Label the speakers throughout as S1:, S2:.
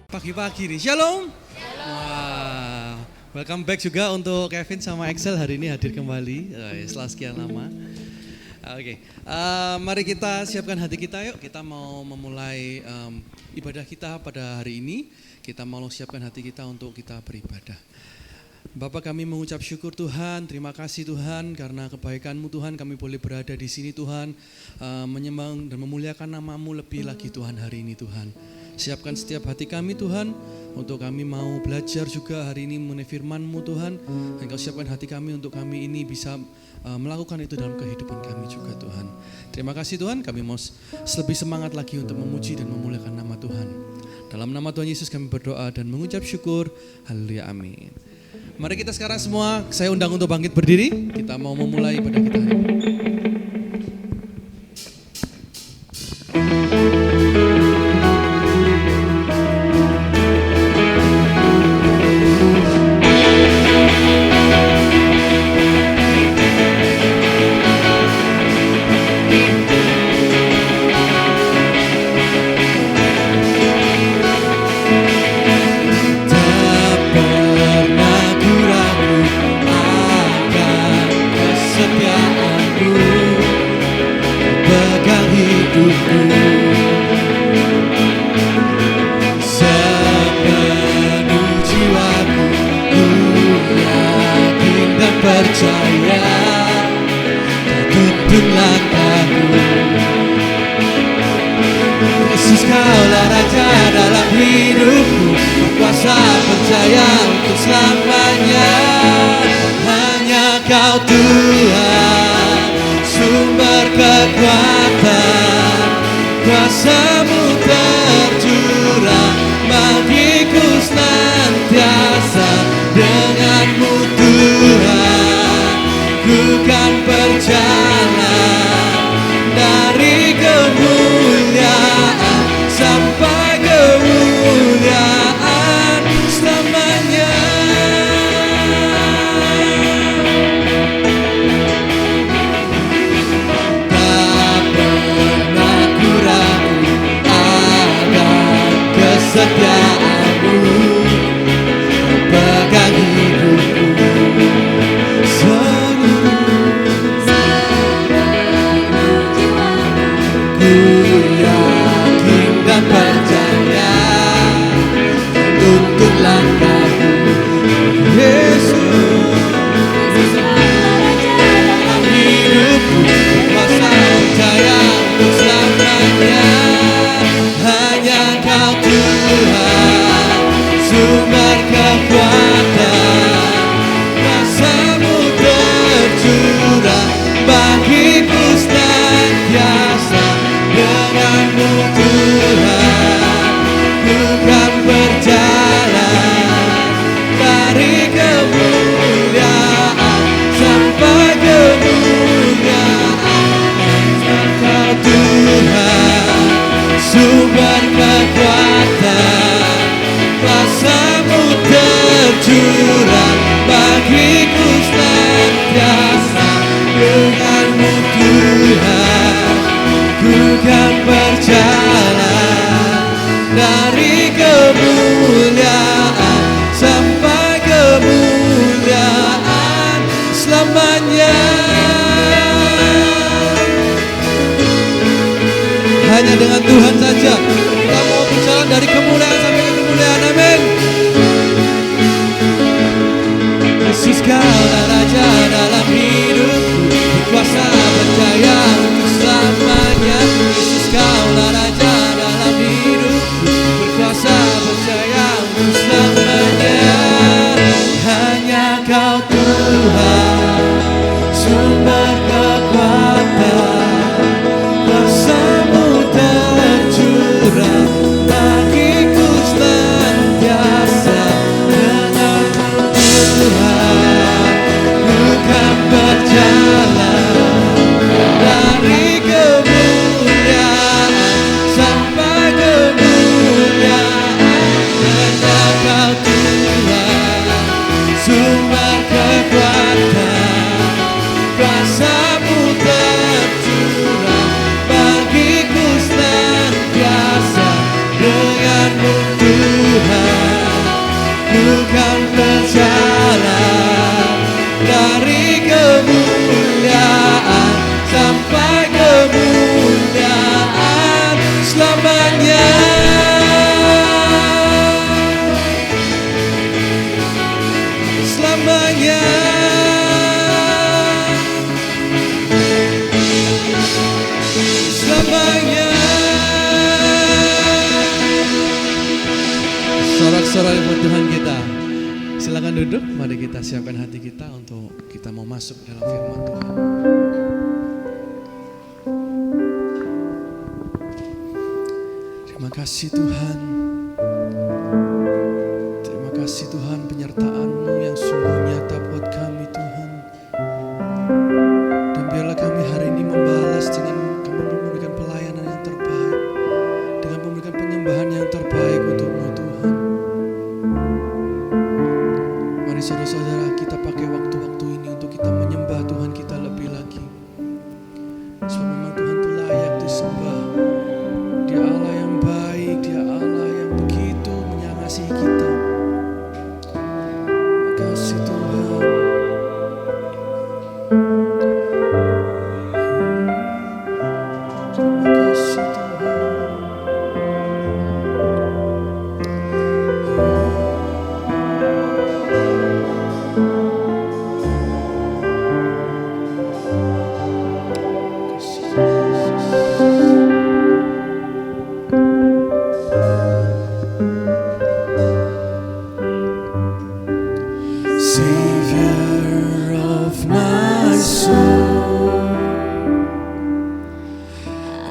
S1: Pagi-pagi nih, shalom. Wah, welcome back juga untuk Kevin sama Excel hari ini hadir kembali setelah sekian lama. Oke, mari kita siapkan hati kita yuk. Kita mau memulai ibadah kita pada hari ini. Kita mau siapkan hati kita untuk kita beribadah. Bapa, kami mengucap syukur Tuhan, terima kasih Tuhan karena kebaikan-Mu Tuhan kami boleh berada di sini Tuhan, menyembah dan memuliakan nama-Mu lebih lagi Tuhan hari ini Tuhan. Siapkan setiap hati kami Tuhan, untuk kami mau belajar juga hari ini mengenai firman-Mu Tuhan, dan Kau siapkan hati kami untuk kami ini bisa melakukan itu dalam kehidupan kami juga Tuhan. Terima kasih Tuhan, kami mau lebih semangat lagi untuk memuji dan memuliakan nama Tuhan. Dalam nama Tuhan Yesus kami berdoa dan mengucap syukur, haleluya, amin. Mari kita sekarang semua, saya undang untuk bangkit berdiri, kita mau memulai ibadah kita hari ini. Hanya dengan Tuhan saja kita mau berjalan dari kemuliaan sampai ke kemuliaan, amin. Yesus, Kaulah Raja dalam hidupku, berkuasa berjaya untuk selamanya. Yesus, Kaulah Raja dalam hidupku, berkuasa berjaya untuk selamanya. Hanya Kau Tuhan, sumber kekuatan, kuasa-Mu tercurah bagi denganmu Tuhan, ku kan berjalan dari kemuliaan sampai kemuliaan selamanya. Selamanya. Selamanya. Sorak-sorai buat Tuhan kita. Silakan duduk, mari kita siapkan hati kita untuk kita mau masuk dalam firman Tuhan. Terima kasih Tuhan. Terima kasih Tuhan, penyertaan-Mu yang sungguh nyata buat kami Tuhan. Dan biarlah kami hari ini membalas dengan kami memberikan pelayanan yang terbaik, dengan memberikan penyembahan yang terbaik untuk-Mu Tuhan. Mari saudara-saudara kita pakai waktu-waktu ini untuk kita menyembah Tuhan kita lebih lagi. Sebab memang Tuhan itu layak disembah. Dia Allah yang baik, Dia Allah yang begitu mengasihi kita. Terima kasih Tuhan. Terima kasih Tuhan. Savior of my soul,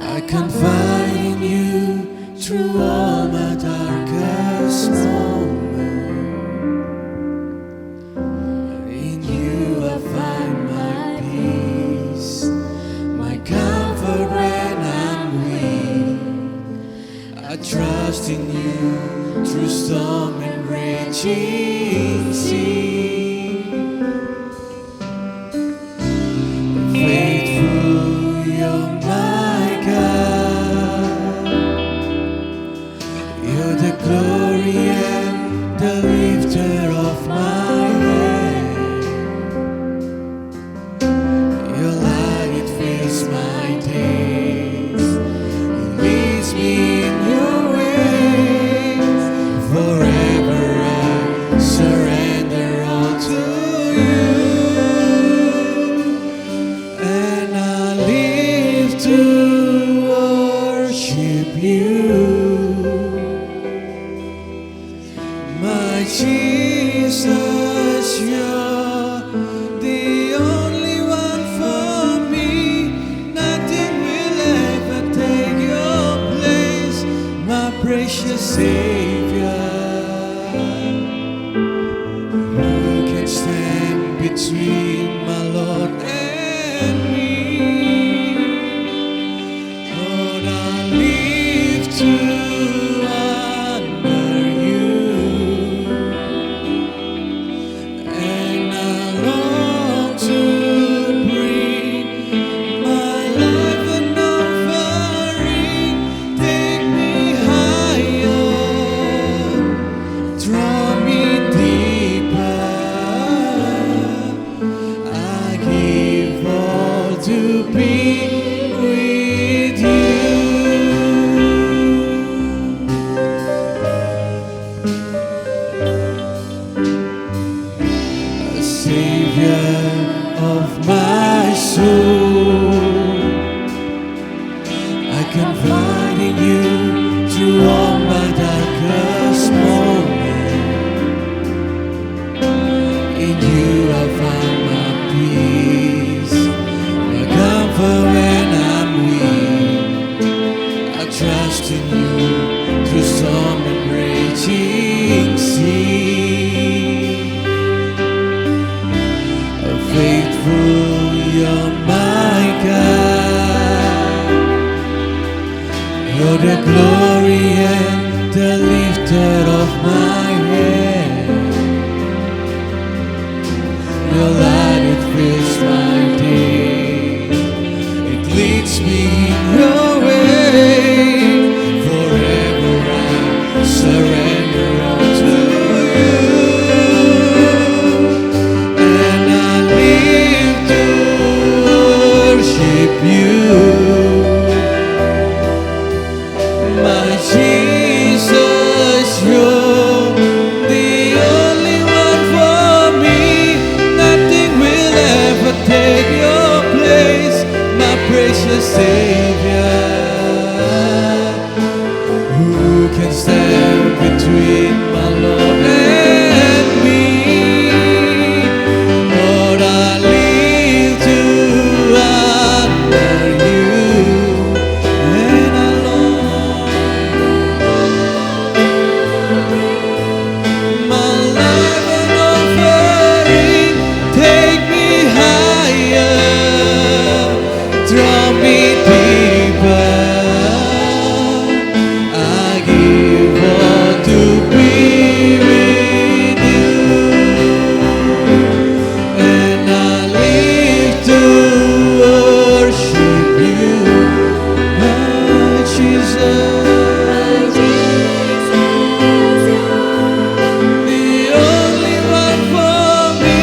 S1: I confide in you through all my darkest moments. In you I find my peace, my comfort when I'm weak. I trust in you through storm and raging sea. Faithful, you're my God. You're the glory and the lifter of my head. Your light, it fills my days. It leads me in your ways. Forever I surrender all to you. And I live to worship you, my Jesus. You're the only one for me. Nothing will ever take your place, my precious Savior. Who can stand between my Lord and me? Lord, I live to honor you, and I long to bring my life an offering. Take me higher, draw me deeper. surrender all to you, and I live to worship you, my Jesus. You're the only one for me. Nothing will ever take your place, my precious Savior. Who can stand between my Lord and me? Lord, I live to honor you, and I long my life an offering. Take me higher, draw me deeper. I give all to be with you, and I live to worship you, my Jesus. The only one for me.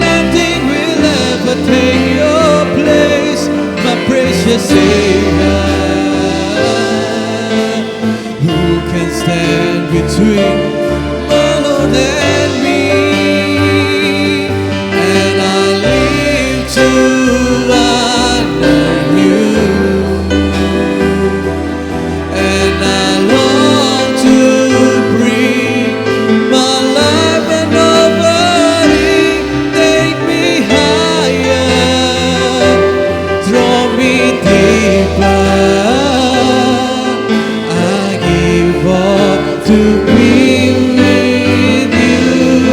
S1: Nothing will ever take your place, my precious Savior. Who can stand between my Lord and me? And I live to honor you, and I long to bring my life an offering. Take me higher, draw me deeper. I give all to be with you.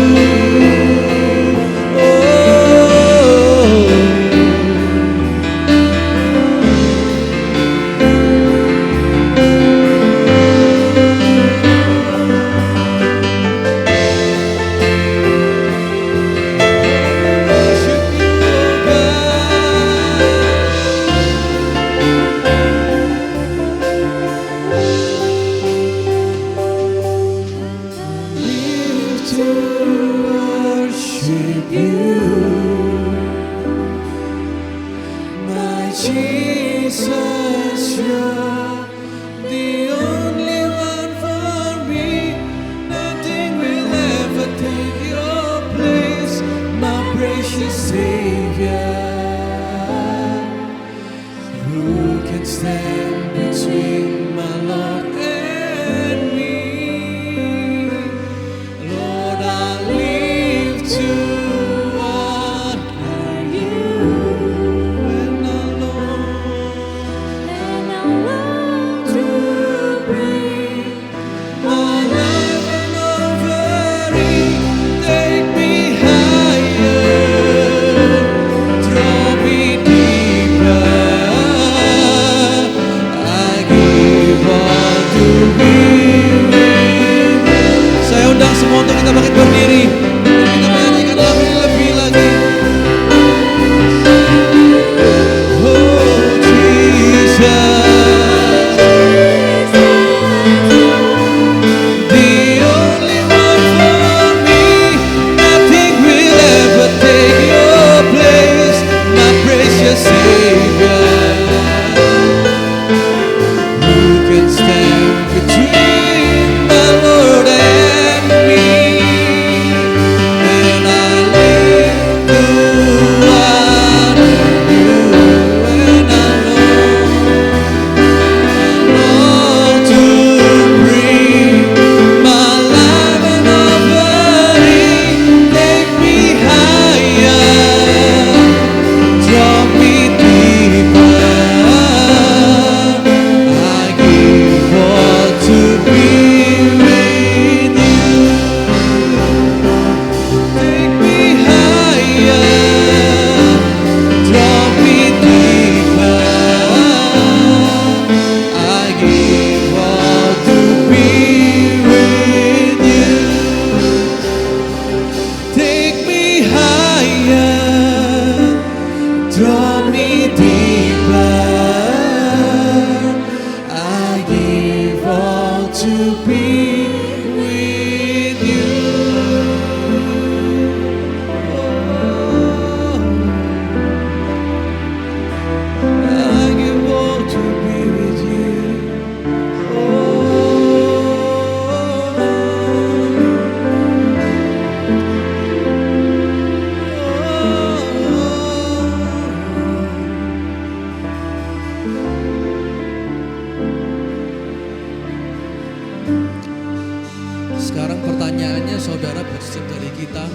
S1: Sekarang pertanyaannya saudara buat setiap dari kita,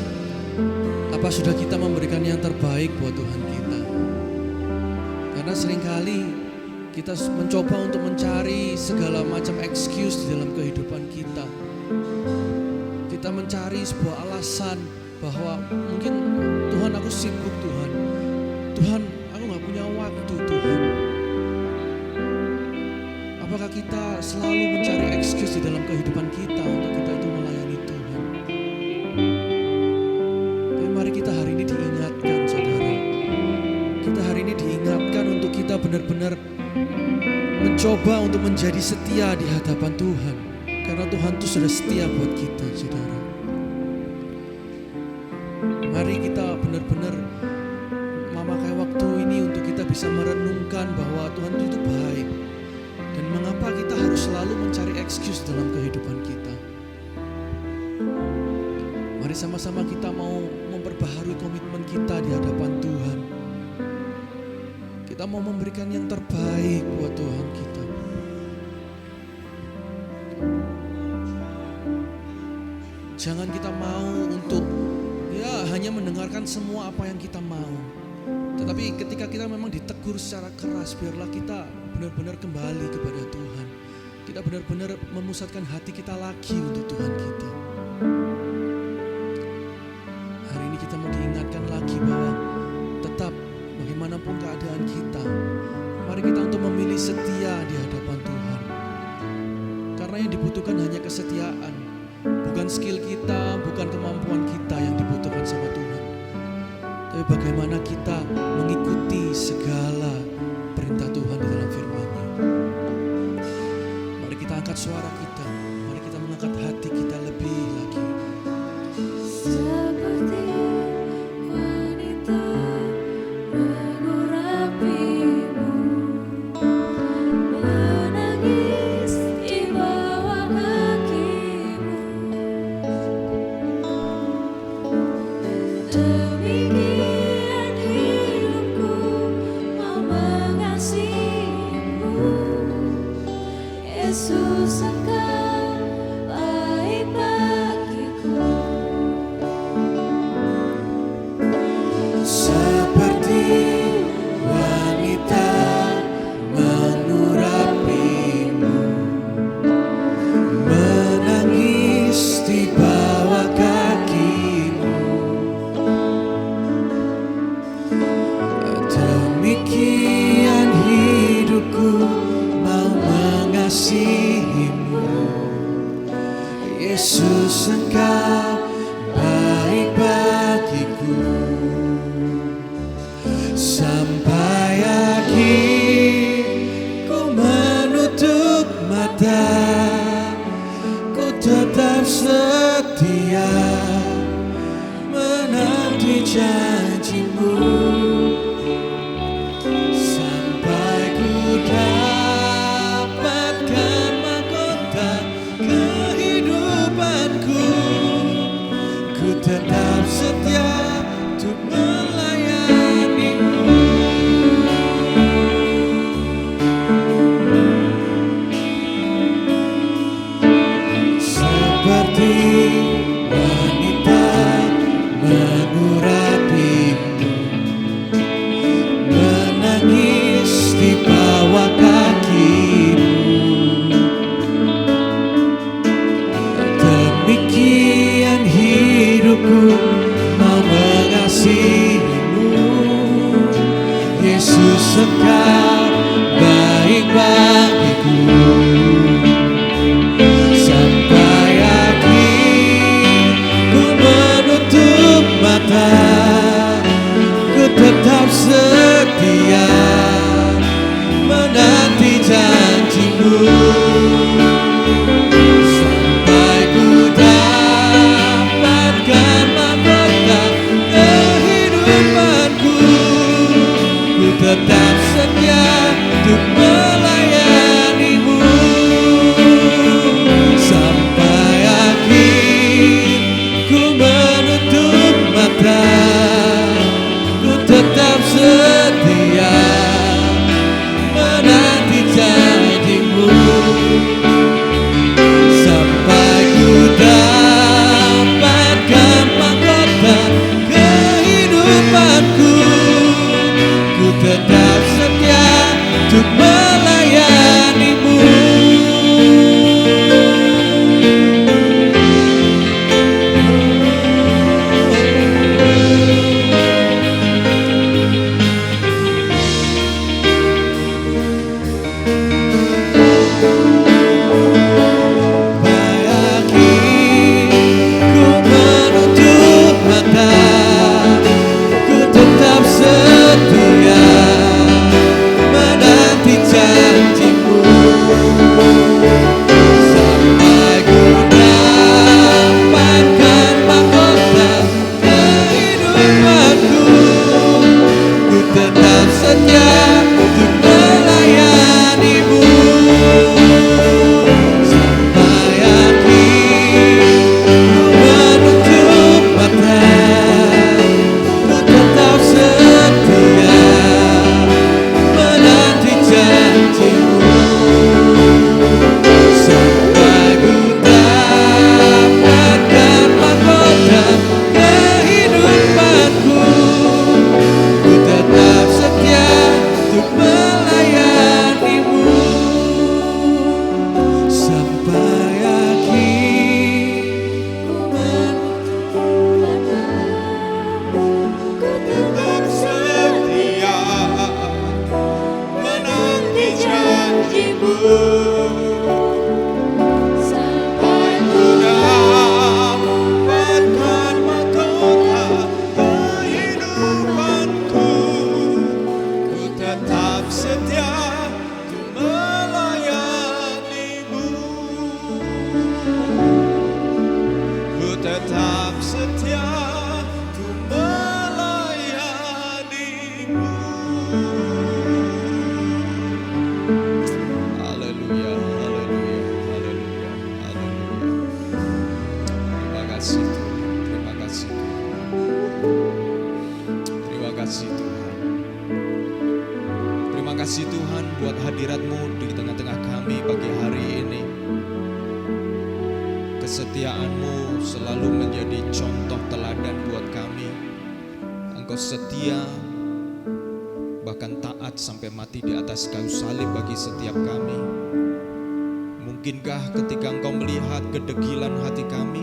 S1: apa sudah kita memberikan yang terbaik buat Tuhan kita? Karena seringkali kita mencoba untuk mencari segala macam excuse di dalam kehidupan kita. Kita mencari sebuah alasan bahwa mungkin Tuhan aku sibuk Tuhan. Tuhan aku gak punya waktu Tuhan. Apakah kita selalu mencari excuse di dalam kehidupan kita untuk kita itu melayani Tuhan? Tapi mari kita hari ini diingatkan saudara. Kita hari ini diingatkan untuk kita benar-benar mencoba untuk menjadi setia di hadapan Tuhan. Karena Tuhan itu sudah setia buat kita saudara. Mari kita benar-benar memakai waktu ini untuk kita bisa merenungkan bahwa Tuhan itu baik. Dan mengapa kita harus selalu mencari excuse dalam kehidupan kita. Mari sama-sama kita mau memperbaharui komitmen kita di hadapan Tuhan. Kita mau memberikan yang terbaik buat Tuhan kita. Jangan kita mau untuk hanya mendengarkan semua apa yang kita mau. Tetapi ketika kita memang ditegur secara keras, biarlah kita benar-benar kembali kepada Tuhan. Kita benar-benar memusatkan hati kita lagi untuk Tuhan kita. Hari ini kita mau diingatkan lagi bahwa tetap bagaimanapun keadaan kita, mari kita untuk memilih setia di hadapan Tuhan. Karena yang dibutuhkan hanya kesetiaan, bukan skill kita, bukan kemampuan kita yang dibutuhkan sama Tuhan. Tapi bagaimana kita mengikuti segala perintah Tuhan di dalam firman-Nya. Mari kita angkat suara kita, mari kita mengangkat hati kita lebih lagi.
S2: Seperti wanita mengurapimu, menangis di bawah kakimu. Demikian hidupku mau mengasihimu, Yesus Engkau baik bagiku.
S3: Seperti wanita mengurapimu, menangis di bawah kakimu. Demikian hidupku mau mengasihimu, Yesus Engkau baik bagiku. Sampai akhir ku menutup mata, ku tetap setia menanti janjimu. Sampai ku dapatkan mahkota kehidupanku, ku tetap setia untuk melayanimu. Seperti wanita mengurapimu, menangis di bawah kakimu. Demikian hidupku mau mengasihimu, Yesus Engkau baik bagiku. Sampai akhir ku menutup mata, ku tetap setia menanti janjimu. Sampai ku dapatkan mahkota kehidupanku, ku tetap setia untuk melayani. tetap setia ku melayanimu. Haleluya, haleluya, haleluya, haleluya. Terima kasih Tuhan, terima kasih Tuhan. Terima kasih Tuhan. Terima kasih Tuhan buat hadirat-Mu di tengah-tengah kami pagi hari ini. Kesetiaan-Mu selalu menjadi contoh teladan buat kami. Engkau setia, bahkan taat sampai mati di atas kayu salib bagi setiap kami. Mungkinkah ketika Engkau melihat kedegilan hati kami?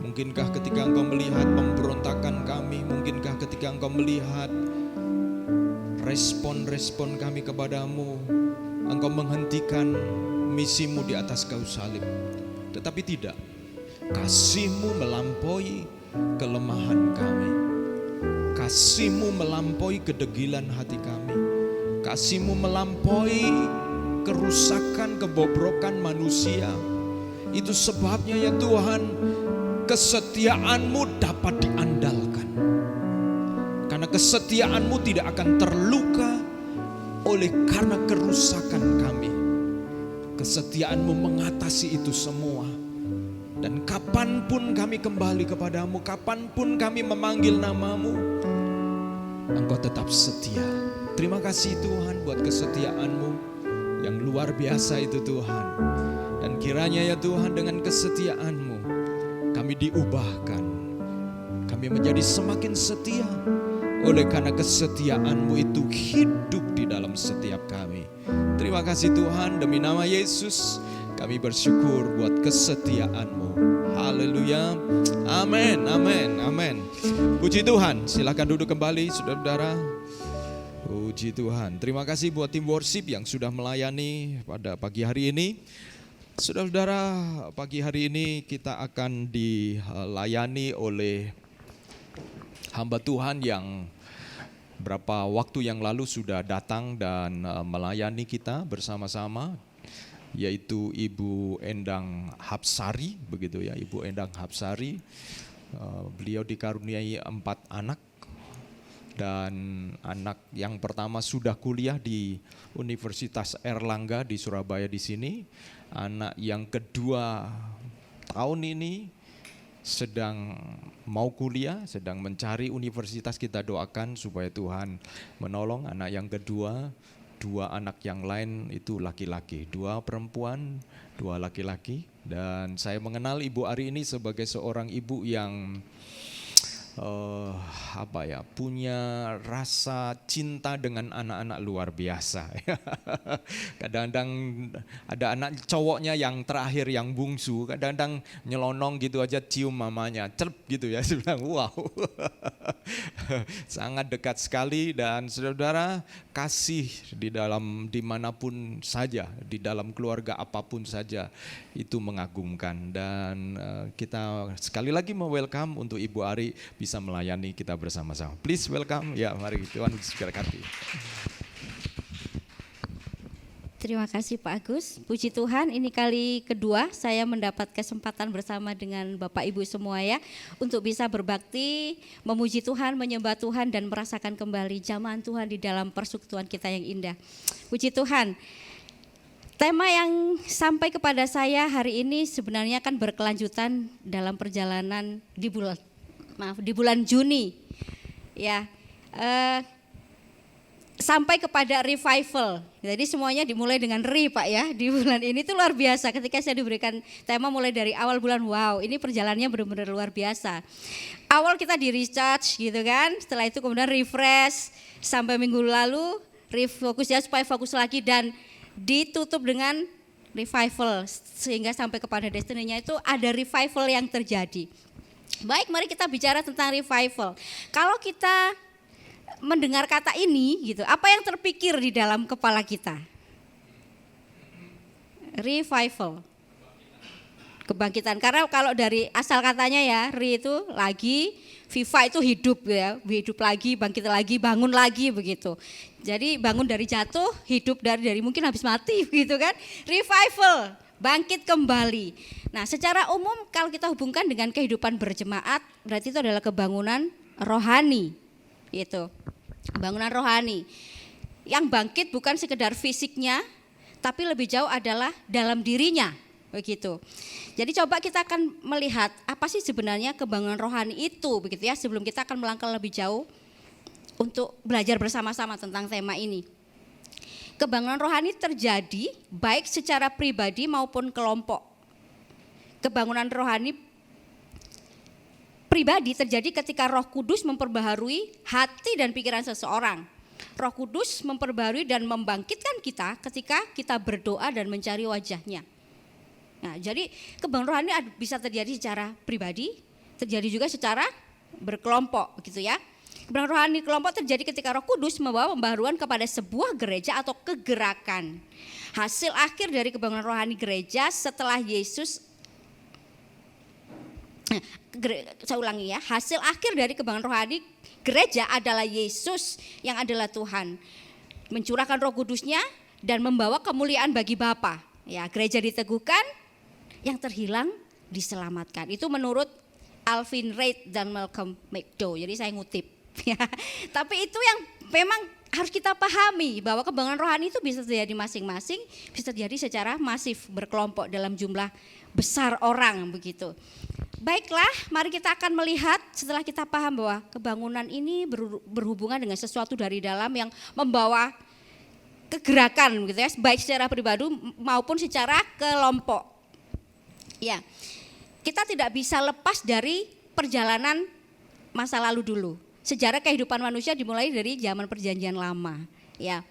S3: Mungkinkah ketika Engkau melihat pemberontakan kami? Mungkinkah ketika Engkau melihat respon-respon kami kepadamu, Engkau menghentikan misimu di atas kayu salib? Tetapi tidak, kasih-Mu melampaui kelemahan kami. Kasih-Mu melampaui kedegilan hati kami. Kasih-Mu melampaui kerusakan, kebobrokan manusia. Itu sebabnya ya Tuhan, kesetiaan-Mu dapat diandalkan. Karena kesetiaan-Mu tidak akan terluka oleh karena kerusakan kami. Kesetiaan-Mu mengatasi itu semua. Dan kapanpun kami kembali kepadamu, kapanpun kami memanggil namamu, Engkau tetap setia. Terima kasih Tuhan buat kesetiaan-Mu yang luar biasa itu Tuhan. Dan kiranya ya Tuhan dengan kesetiaan-Mu kami diubahkan. Kami menjadi semakin setia. Oleh karena kesetiaan-Mu itu hidup di dalam setiap kami. Terima kasih Tuhan, demi nama Yesus kami bersyukur buat kesetiaan-Mu. Haleluya, amin, amin, amin. Puji Tuhan, silakan duduk kembali saudara-saudara. Puji Tuhan, terima kasih buat tim worship yang sudah melayani pada pagi hari ini. Saudara-saudara, pagi hari ini kita akan dilayani oleh hamba Tuhan yang berapa waktu yang lalu sudah datang dan melayani kita bersama-sama, yaitu Ibu Endang Hapsari, begitu ya, Ibu Endang Hapsari. Beliau dikaruniai 4 anak, dan anak yang pertama sudah kuliah di Universitas Erlangga di Surabaya di sini. Anak yang kedua tahun ini sedang mau kuliah, sedang mencari universitas. Kita doakan supaya Tuhan menolong. Anak yang kedua, 2 anak yang lain itu laki-laki, 2 perempuan, 2 laki-laki. Dan saya mengenal Ibu Ari ini sebagai seorang ibu yang punya rasa cinta dengan anak-anak luar biasa. Kadang-kadang ada anak cowoknya yang terakhir, yang bungsu, kadang-kadang nyelonong gitu aja cium mamanya, cerp gitu ya. Saya bilang wow, sangat dekat sekali. Dan saudara, kasih di dalam dimanapun saja, di dalam keluarga apapun saja, itu mengagumkan. Dan kita sekali lagi welcome untuk Ibu Ari bisa melayani kita bersama-sama. Please welcome. Ya, mari Tuhan berkati.
S4: Terima kasih Pak Agus. Puji Tuhan, ini kali kedua saya mendapat kesempatan bersama dengan Bapak Ibu semua ya, untuk bisa berbakti, memuji Tuhan, menyembah Tuhan, dan merasakan kembali jamahan Tuhan di dalam persekutuan kita yang indah. Puji Tuhan. Tema yang sampai kepada saya hari ini sebenarnya kan berkelanjutan dalam perjalanan di bulan Juni ya, sampai kepada revival. Jadi semuanya dimulai dengan Pak ya, di bulan ini tuh luar biasa. Ketika saya diberikan tema mulai dari awal bulan, wow, ini perjalanannya benar-benar luar biasa. Awal kita di recharge gitu kan, setelah itu kemudian refresh, sampai minggu lalu refocus ya, supaya fokus lagi, dan ditutup dengan revival, sehingga sampai kepada destiny-nya itu ada revival yang terjadi. Baik, mari kita bicara tentang revival. Kalau kita mendengar kata ini gitu, apa yang terpikir di dalam kepala kita? Revival, kebangkitan. Karena kalau dari asal katanya ya, re itu lagi, viva itu hidup ya, hidup lagi, bangkit lagi, bangun lagi begitu. Jadi bangun dari jatuh, hidup dari mungkin habis mati gitu kan. Revival, bangkit kembali. Nah, secara umum kalau kita hubungkan dengan kehidupan berjemaat, berarti itu adalah kebangunan rohani. Itu. Bangunan rohani. Yang bangkit bukan sekedar fisiknya, tapi lebih jauh adalah dalam dirinya. Begitu. Jadi coba kita akan melihat apa sih sebenarnya kebangunan rohani itu, begitu ya, sebelum kita akan melangkah lebih jauh untuk belajar bersama-sama tentang tema ini. Kebangunan rohani terjadi baik secara pribadi maupun kelompok. Kebangunan rohani pribadi terjadi ketika Roh Kudus memperbaharui hati dan pikiran seseorang. Roh Kudus memperbaharui dan membangkitkan kita ketika kita berdoa dan mencari wajahnya. Nah, jadi kebangunan rohani bisa terjadi secara pribadi, terjadi juga secara berkelompok, begitu ya. Kebangunan rohani kelompok terjadi ketika Roh Kudus membawa pembaharuan kepada sebuah gereja atau kegerakan. Hasil akhir dari kebangunan rohani gereja setelah Yesus, saya ulangi ya, hasil akhir dari kebangunan rohani gereja adalah Yesus yang adalah Tuhan, mencurahkan Roh Kudusnya dan membawa kemuliaan bagi Bapa. Ya, gereja diteguhkan, yang terhilang diselamatkan. Itu menurut Alvin Reid dan Malcolm McDowell. Jadi saya ngutip. Ya. Tapi itu yang memang harus kita pahami bahwa kebangunan rohani itu bisa terjadi masing-masing, bisa terjadi secara masif berkelompok dalam jumlah besar orang begitu. Baiklah, mari kita akan melihat setelah kita paham bahwa kebangunan ini berhubungan dengan sesuatu dari dalam yang membawa kegerakan gitu ya, baik secara pribadi maupun secara kelompok. Ya, kita tidak bisa lepas dari perjalanan masa lalu dulu. Sejarah kehidupan manusia dimulai dari zaman Perjanjian Lama. Ya,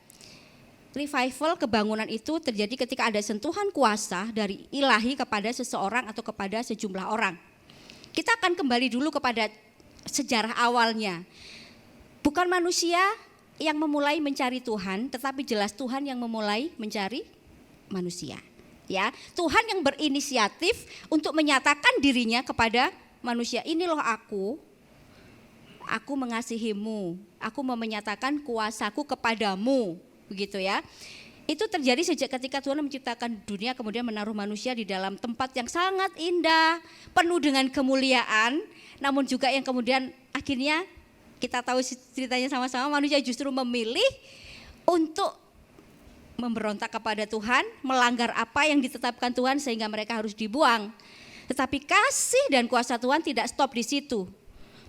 S4: revival kebangunan itu terjadi ketika ada sentuhan kuasa dari ilahi kepada seseorang atau kepada sejumlah orang. Kita akan kembali dulu kepada sejarah awalnya. Bukan manusia yang memulai mencari Tuhan, tetapi jelas Tuhan yang memulai mencari manusia. Ya, Tuhan yang berinisiatif untuk menyatakan dirinya kepada manusia. Ini loh aku mengasihimu, aku mau menyatakan kuasaku kepadamu, begitu ya. Itu terjadi sejak ketika Tuhan menciptakan dunia kemudian menaruh manusia di dalam tempat yang sangat indah, penuh dengan kemuliaan, namun juga yang kemudian akhirnya kita tahu ceritanya sama-sama, manusia justru memilih untuk memberontak kepada Tuhan, melanggar apa yang ditetapkan Tuhan sehingga mereka harus dibuang. Tetapi kasih dan kuasa Tuhan tidak stop di situ.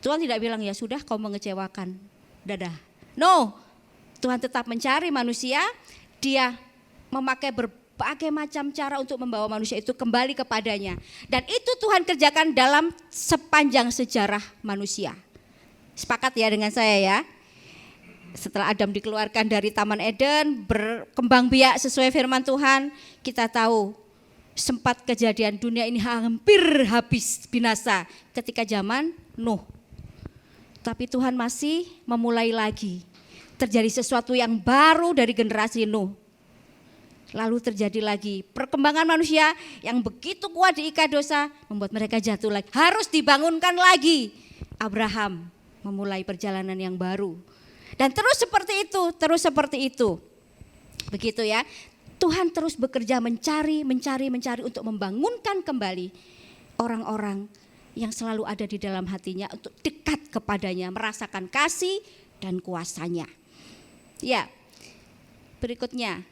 S4: Tuhan tidak bilang ya sudah kau mengecewakan, dadah. No, Tuhan tetap mencari manusia, dia memakai berbagai macam cara untuk membawa manusia itu kembali kepadanya. Dan itu Tuhan kerjakan dalam sepanjang sejarah manusia. Sepakat ya dengan saya ya? Setelah Adam dikeluarkan dari Taman Eden, berkembang biak sesuai firman Tuhan, kita tahu sempat kejadian dunia ini hampir habis binasa ketika zaman Nuh. Tapi Tuhan masih memulai lagi. Terjadi sesuatu yang baru dari generasi Nuh. Lalu terjadi lagi perkembangan manusia yang begitu kuat diikat dosa, membuat mereka jatuh lagi. Harus dibangunkan lagi. Abraham memulai perjalanan yang baru. Dan terus seperti itu. Begitu ya. Tuhan terus bekerja mencari untuk membangunkan kembali orang-orang yang selalu ada di dalam hatinya untuk dekat kepadanya, merasakan kasih dan kuasanya. Ya, berikutnya.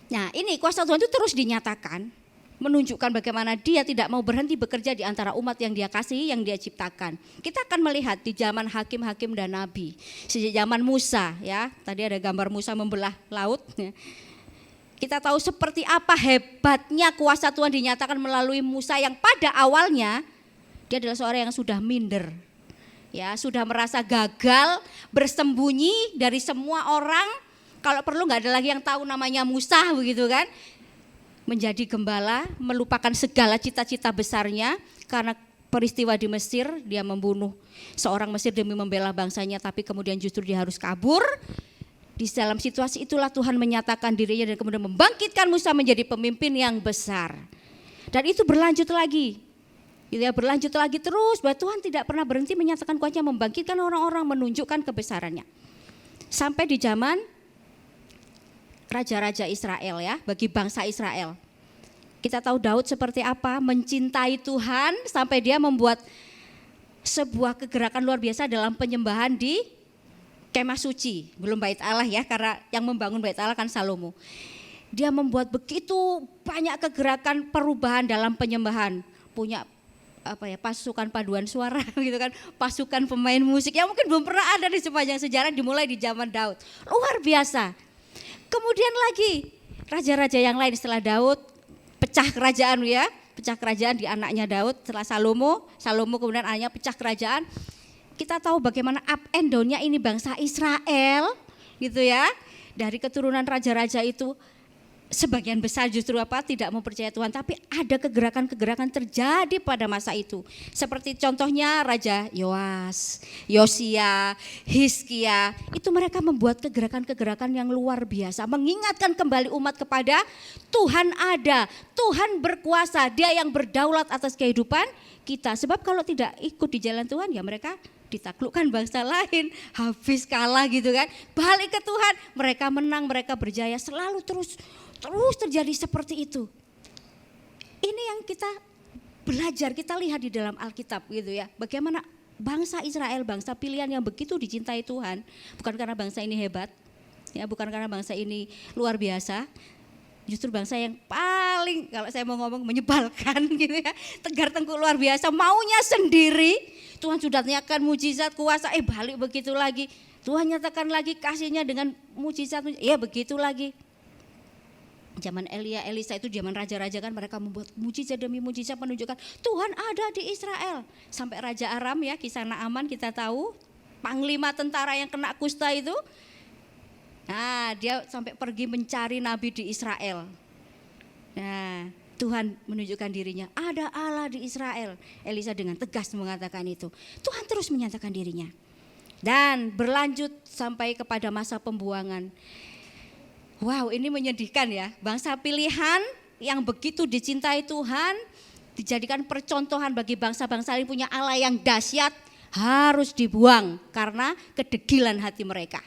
S4: Nah ini kuasa Tuhan itu terus dinyatakan, menunjukkan bagaimana dia tidak mau berhenti bekerja di antara umat yang dia kasihi, yang dia ciptakan. Kita akan melihat di zaman hakim-hakim dan nabi, sejak zaman Musa ya, tadi ada gambar Musa membelah laut. Ya. Kita tahu seperti apa hebatnya kuasa Tuhan dinyatakan melalui Musa yang pada awalnya dia adalah seorang yang sudah minder. Ya, sudah merasa gagal, bersembunyi dari semua orang. Kalau perlu nggak ada lagi yang tahu namanya Musa begitu kan. Menjadi gembala, melupakan segala cita-cita besarnya karena peristiwa di Mesir, dia membunuh seorang Mesir demi membela bangsanya, tapi kemudian justru dia harus kabur. Di dalam situasi itulah Tuhan menyatakan dirinya dan kemudian membangkitkan Musa menjadi pemimpin yang besar. Dan itu berlanjut lagi. Gitu ya, berlanjut lagi terus, bahwa Tuhan tidak pernah berhenti menyatakan kuatnya, membangkitkan orang-orang, menunjukkan kebesarannya. Sampai di zaman raja-raja Israel ya, bagi bangsa Israel. Kita tahu Daud seperti apa, mencintai Tuhan sampai dia membuat sebuah kegerakan luar biasa dalam penyembahan di kemah suci. Belum bait Allah ya, karena yang membangun bait Allah kan Salomo. Dia membuat begitu banyak kegerakan perubahan dalam penyembahan. Punya pasukan paduan suara gitu kan, pasukan pemain musik yang mungkin belum pernah ada di sepanjang sejarah, dimulai di zaman Daud. Luar biasa. Kemudian lagi raja-raja yang lain setelah Daud, pecah kerajaan ya, pecah kerajaan di anaknya Daud, setelah Salomo kemudian anaknya pecah kerajaan. Kita tahu bagaimana up and down-nya ini bangsa Israel gitu ya. Dari keturunan raja-raja itu sebagian besar justru tidak mempercayai Tuhan, tapi ada kegerakan-kegerakan terjadi pada masa itu. Seperti contohnya Raja Yoas, Yosia, Hizkia, itu mereka membuat kegerakan-kegerakan yang luar biasa, mengingatkan kembali umat kepada Tuhan ada, Tuhan berkuasa, Dia yang berdaulat atas kehidupan kita. Sebab kalau tidak ikut di jalan Tuhan ya mereka ditaklukkan bangsa lain, habis kalah gitu kan. Balik ke Tuhan, mereka menang, mereka berjaya, selalu terus terjadi seperti itu. Ini yang kita belajar, kita lihat di dalam Alkitab gitu ya. Bagaimana bangsa Israel, bangsa pilihan yang begitu dicintai Tuhan, bukan karena bangsa ini hebat, ya, bukan karena bangsa ini luar biasa, justru bangsa yang paling, kalau saya mau ngomong, menyebalkan gitu ya, tegar tengkuk luar biasa, maunya sendiri. Tuhan sudah nyatakan mujizat, kuasa, balik begitu lagi. Tuhan nyatakan lagi kasihnya dengan mujizat, ya begitu lagi. Zaman Elia, Elisa itu zaman raja-raja kan, mereka membuat mujizat demi mujizat menunjukkan Tuhan ada di Israel. Sampai Raja Aram ya, kisah Naaman kita tahu, panglima tentara yang kena kusta itu. Nah, dia sampai pergi mencari nabi di Israel. Nah, Tuhan menunjukkan dirinya, ada Allah di Israel. Elisa dengan tegas mengatakan itu. Tuhan terus menyatakan dirinya. Dan berlanjut sampai kepada masa pembuangan. Wow, ini menyedihkan ya. Bangsa pilihan yang begitu dicintai Tuhan, dijadikan percontohan bagi bangsa-bangsa yang punya Allah yang dahsyat, harus dibuang karena kedegilan hati mereka.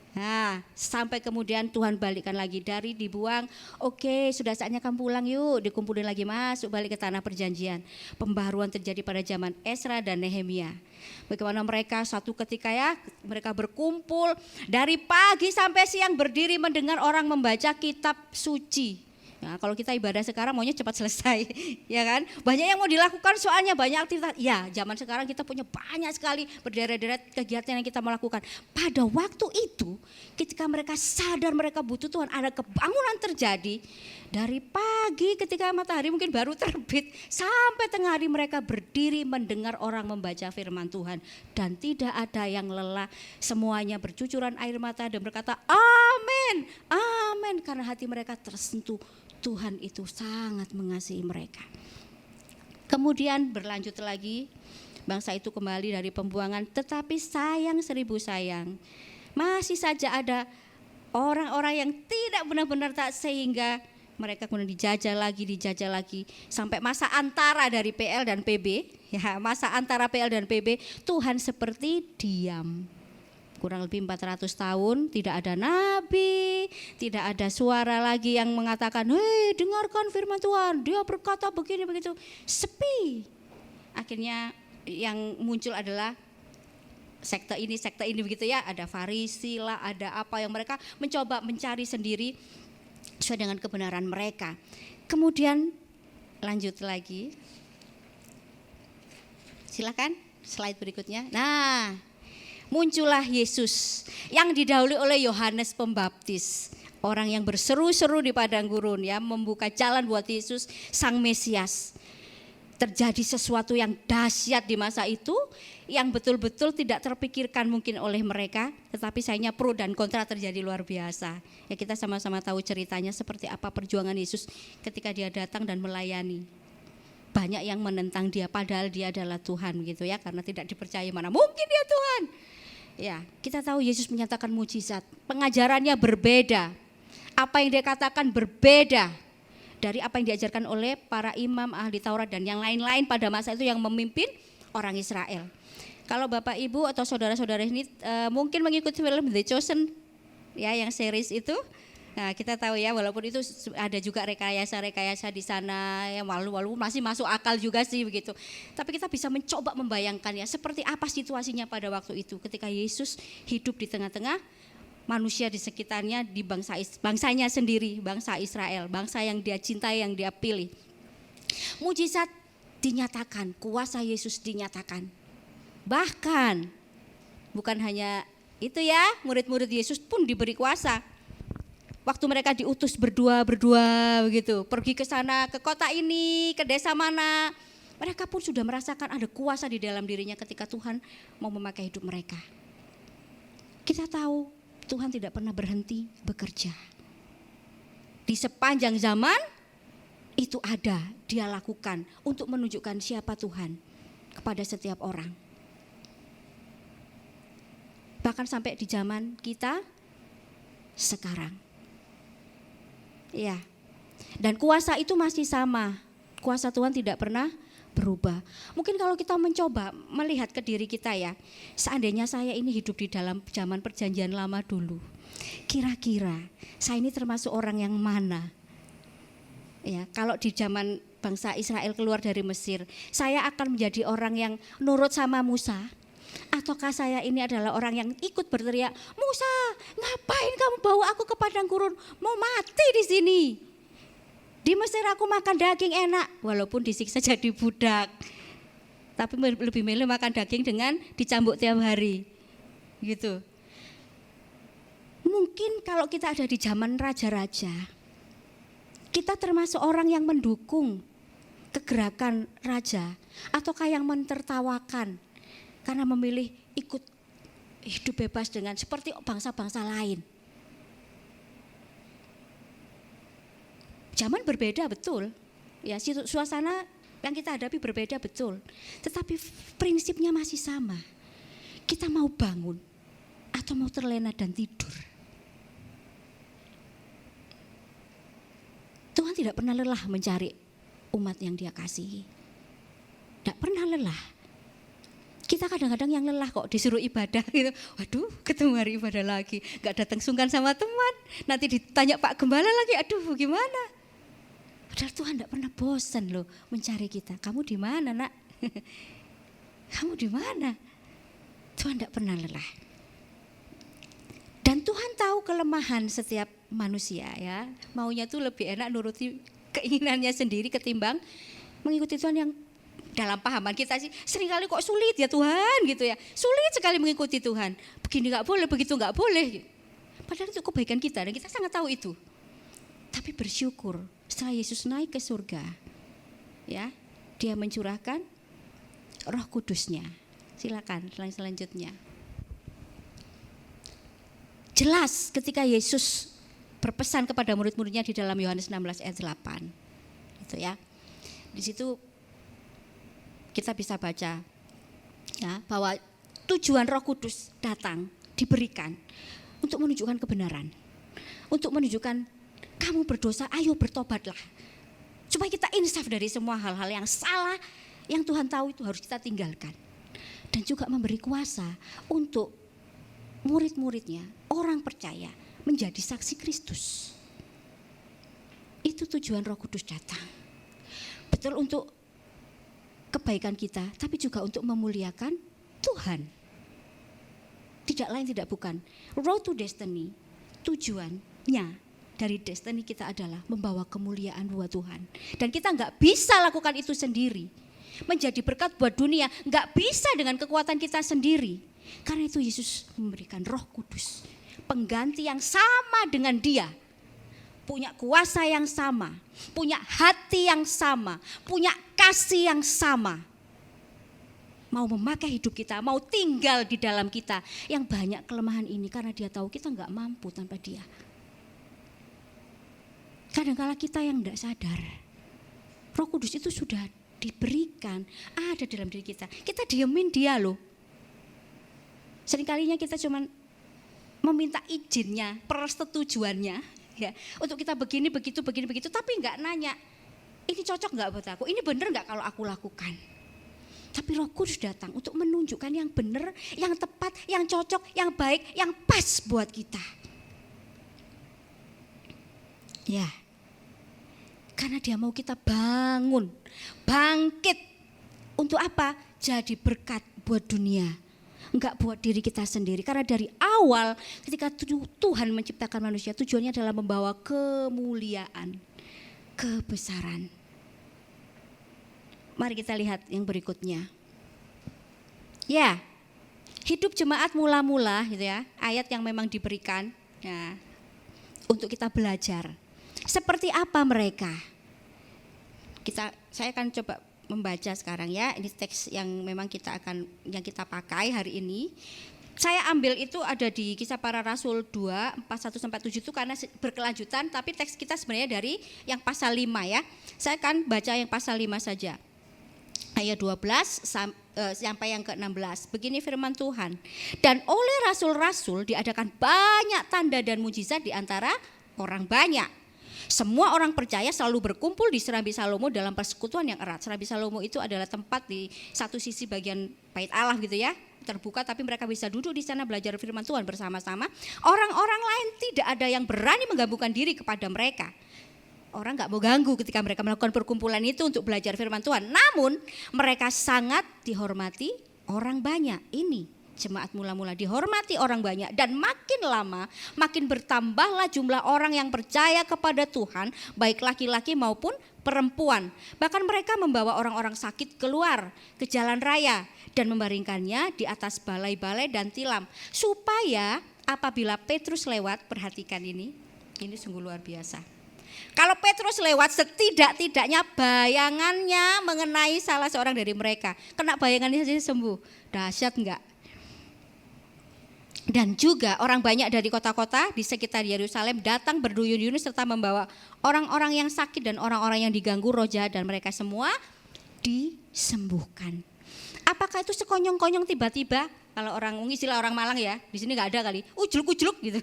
S4: Nah, sampai kemudian Tuhan balikkan lagi, dari dibuang, oke, sudah saatnya kamu pulang yuk, dikumpulin lagi masuk balik ke tanah perjanjian. Pembaharuan terjadi pada zaman Esra dan Nehemia. Bagaimana mereka satu ketika ya, mereka berkumpul dari pagi sampai siang berdiri mendengar orang membaca kitab suci. Nah, kalau kita ibadah sekarang maunya cepat selesai, ya kan? Banyak yang mau dilakukan soalnya banyak aktivitas. Ya, zaman sekarang kita punya banyak sekali berderet-deret kegiatan yang kita melakukan. Pada waktu itu, ketika mereka sadar mereka butuh Tuhan, ada kebangunan terjadi. Dari pagi ketika matahari mungkin baru terbit, sampai tengah hari mereka berdiri mendengar orang membaca firman Tuhan. Dan tidak ada yang lelah, semuanya bercucuran air mata dan berkata, amin, amin. Karena hati mereka tersentuh. Tuhan itu sangat mengasihi mereka. Kemudian berlanjut lagi, bangsa itu kembali dari pembuangan, tetapi sayang 1000 sayang. Masih saja ada orang-orang yang tidak benar-benar taat, sehingga mereka kemudian dijajah lagi, sampai masa antara dari PL dan PB. Ya, masa antara PL dan PB, Tuhan seperti diam. Kurang lebih 400 tahun tidak ada nabi, tidak ada suara lagi yang mengatakan, hei dengarkan firman Tuhan, dia berkata begini begitu, sepi. Akhirnya yang muncul adalah sekte ini begitu ya, ada Farisi lah, ada apa yang mereka mencoba mencari sendiri sesuai dengan kebenaran mereka. Kemudian lanjut lagi, silakan slide berikutnya. Nah, muncullah Yesus yang didahului oleh Yohanes Pembaptis. Orang yang berseru-seru di padang gurun ya, membuka jalan buat Yesus sang Mesias. Terjadi sesuatu yang dahsyat di masa itu, yang betul-betul tidak terpikirkan mungkin oleh mereka, tetapi sayangnya pro dan kontra terjadi luar biasa. Ya, kita sama-sama tahu ceritanya seperti apa perjuangan Yesus ketika dia datang dan melayani. Banyak yang menentang dia padahal dia adalah Tuhan gitu ya, karena tidak dipercaya, mana mungkin dia Tuhan. Ya, kita tahu Yesus menyatakan mujizat, pengajarannya berbeda, apa yang dia katakan berbeda dari apa yang diajarkan oleh para imam, ahli Taurat dan yang lain-lain pada masa itu yang memimpin orang Israel. Kalau Bapak Ibu atau saudara-saudara ini mungkin mengikuti film The Chosen ya, yang series itu, Nah, kita tahu ya, walaupun itu ada juga rekayasa-rekayasa di sana, ya walaupun masih masuk akal juga sih begitu. Tapi kita bisa mencoba membayangkan ya, seperti apa situasinya pada waktu itu ketika Yesus hidup di tengah-tengah manusia di sekitarnya, di bangsanya sendiri, bangsa Israel, bangsa yang dia cintai, yang dia pilih. Mujizat dinyatakan, kuasa Yesus dinyatakan. Bahkan bukan hanya itu ya, murid-murid Yesus pun diberi kuasa. Waktu mereka diutus berdua begitu, pergi ke sana, ke kota ini, ke desa mana, mereka pun sudah merasakan ada kuasa di dalam dirinya ketika Tuhan mau memakai hidup mereka. Kita tahu Tuhan tidak pernah berhenti bekerja. Di sepanjang zaman itu ada, dia lakukan untuk menunjukkan siapa Tuhan kepada setiap orang. Bahkan sampai di zaman kita sekarang. Ya, dan kuasa itu masih sama. Kuasa Tuhan tidak pernah berubah. Mungkin kalau kita mencoba melihat ke diri kita ya, seandainya saya ini hidup di dalam zaman perjanjian lama dulu, kira-kira saya ini termasuk orang yang mana? Ya, kalau di zaman bangsa Israel keluar dari Mesir, saya akan menjadi orang yang nurut sama Musa? Ataukah saya ini adalah orang yang ikut berteriak, Musa, ngapain kamu bawa aku ke padang gurun? Mau mati di sini. Di Mesir aku makan daging enak, walaupun disiksa jadi budak. Tapi lebih milih makan daging dengan dicambuk tiap hari. Gitu. Mungkin kalau kita ada di zaman raja-raja, kita termasuk orang yang mendukung kegerakan raja, ataukah yang mentertawakan karena memilih ikut hidup bebas dengan seperti bangsa-bangsa lain. Zaman berbeda betul, ya suasana yang kita hadapi berbeda betul. Tetapi prinsipnya masih sama. Kita mau bangun atau mau terlena dan tidur. Tuhan tidak pernah lelah mencari umat yang Dia kasihi. Tidak pernah lelah. Kita kadang-kadang yang lelah kok disuruh ibadah gitu. Waduh, ketemu hari ibadah lagi. Gak datang sungkan sama teman. Nanti ditanya Pak Gembala lagi, aduh gimana? Padahal Tuhan gak pernah bosan loh mencari kita. Kamu di mana nak? Kamu di mana? Tuhan gak pernah lelah. Dan Tuhan tahu kelemahan setiap manusia ya. Maunya tuh lebih enak nuruti keinginannya sendiri ketimbang mengikuti Tuhan yang dalam pahaman kita sih seringkali kok sulit ya Tuhan gitu ya. Sulit sekali mengikuti Tuhan. Begini gak boleh, begitu gak boleh. Padahal itu kebaikan kita dan kita sangat tahu itu. Tapi bersyukur setelah Yesus naik ke surga, ya, Dia mencurahkan Roh Kudusnya. Silakan slide selanjutnya. Jelas ketika Yesus berpesan kepada murid-muridnya di dalam Yohanes 16 ayat 8. Gitu ya. Di situ kita bisa baca ya, bahwa tujuan Roh Kudus datang, diberikan untuk menunjukkan kebenaran. Untuk menunjukkan kamu berdosa, ayo bertobatlah. Supaya kita insaf dari semua hal-hal yang salah yang Tuhan tahu itu harus kita tinggalkan. Dan juga memberi kuasa untuk murid-muridnya, orang percaya menjadi saksi Kristus. Itu tujuan Roh Kudus datang. Betul untuk kebaikan kita, tapi juga untuk memuliakan Tuhan. Tidak lain tidak bukan. Road to destiny, tujuannya dari destiny kita adalah membawa kemuliaan buat Tuhan. Dan kita nggak bisa lakukan itu sendiri. Menjadi berkat buat dunia nggak bisa dengan kekuatan kita sendiri. Karena itu Yesus memberikan Roh Kudus, pengganti yang sama dengan Dia. Punya kuasa yang sama, punya hati yang sama, punya kasih yang sama. Mau memakai hidup kita, mau tinggal di dalam kita yang banyak kelemahan ini karena Dia tahu kita nggak mampu tanpa Dia. Kadang-kala kita yang tidak sadar, Roh Kudus itu sudah diberikan, ada dalam diri kita. Kita diemin Dia loh. Seringkalinya kita cuma meminta izinnya, persetujuannya, ya, untuk kita begini, begitu, tapi nggak nanya, ini cocok nggak buat aku, ini benar nggak kalau aku lakukan. Tapi Roh Kudus datang untuk menunjukkan yang benar, yang tepat, yang cocok, yang baik, yang pas buat kita. Ya, karena dia mau kita bangun, bangkit. Untuk apa? Jadi berkat buat dunia. Enggak buat diri kita sendiri. Karena dari awal ketika Tuhan menciptakan manusia, tujuannya adalah membawa kemuliaan, kebesaran. Mari kita lihat yang berikutnya. Ya, hidup jemaat mula-mula gitu ya, ayat yang memang diberikan ya, untuk kita belajar. Seperti apa mereka? Saya akan coba membaca sekarang ya. Ini teks yang memang yang kita pakai hari ini. Saya ambil itu ada di Kisah Para Rasul 2, 41 sampai 7 itu karena berkelanjutan, tapi teks kita sebenarnya dari yang pasal 5 ya. Saya akan baca yang pasal 5 saja. Ayat 12 sampai yang ke-16. Begini firman Tuhan. Dan oleh rasul-rasul diadakan banyak tanda dan mujizat di antara orang banyak. Semua orang percaya selalu berkumpul di Serambi Salomo dalam persekutuan yang erat. Serambi Salomo itu adalah tempat di satu sisi bagian bait Allah gitu ya, terbuka, tapi mereka bisa duduk di sana belajar firman Tuhan bersama-sama. Orang-orang lain tidak ada yang berani menggabungkan diri kepada mereka. Orang gak mau ganggu ketika mereka melakukan perkumpulan itu untuk belajar firman Tuhan. Namun mereka sangat dihormati orang banyak. Ini jemaat mula-mula dihormati orang banyak. Dan makin lama makin bertambahlah jumlah orang yang percaya kepada Tuhan, baik laki-laki maupun perempuan. Bahkan mereka membawa orang-orang sakit keluar ke jalan raya dan membaringkannya di atas balai-balai dan tilam. Supaya apabila Petrus lewat, perhatikan ini sungguh luar biasa. Kalau Petrus lewat, setidak-tidaknya bayangannya mengenai salah seorang dari mereka. Kena bayangannya saja sembuh. Dahsyat enggak? Dan juga orang banyak dari kota-kota di sekitar Yerusalem datang berduyun-duyun serta membawa orang-orang yang sakit dan orang-orang yang diganggu roh jahat, dan mereka semua disembuhkan. Apakah itu sekonyong-konyong tiba-tiba? Kalau istilah orang Malang ya, di sini enggak ada kali. Ujluk-ujluk gitu.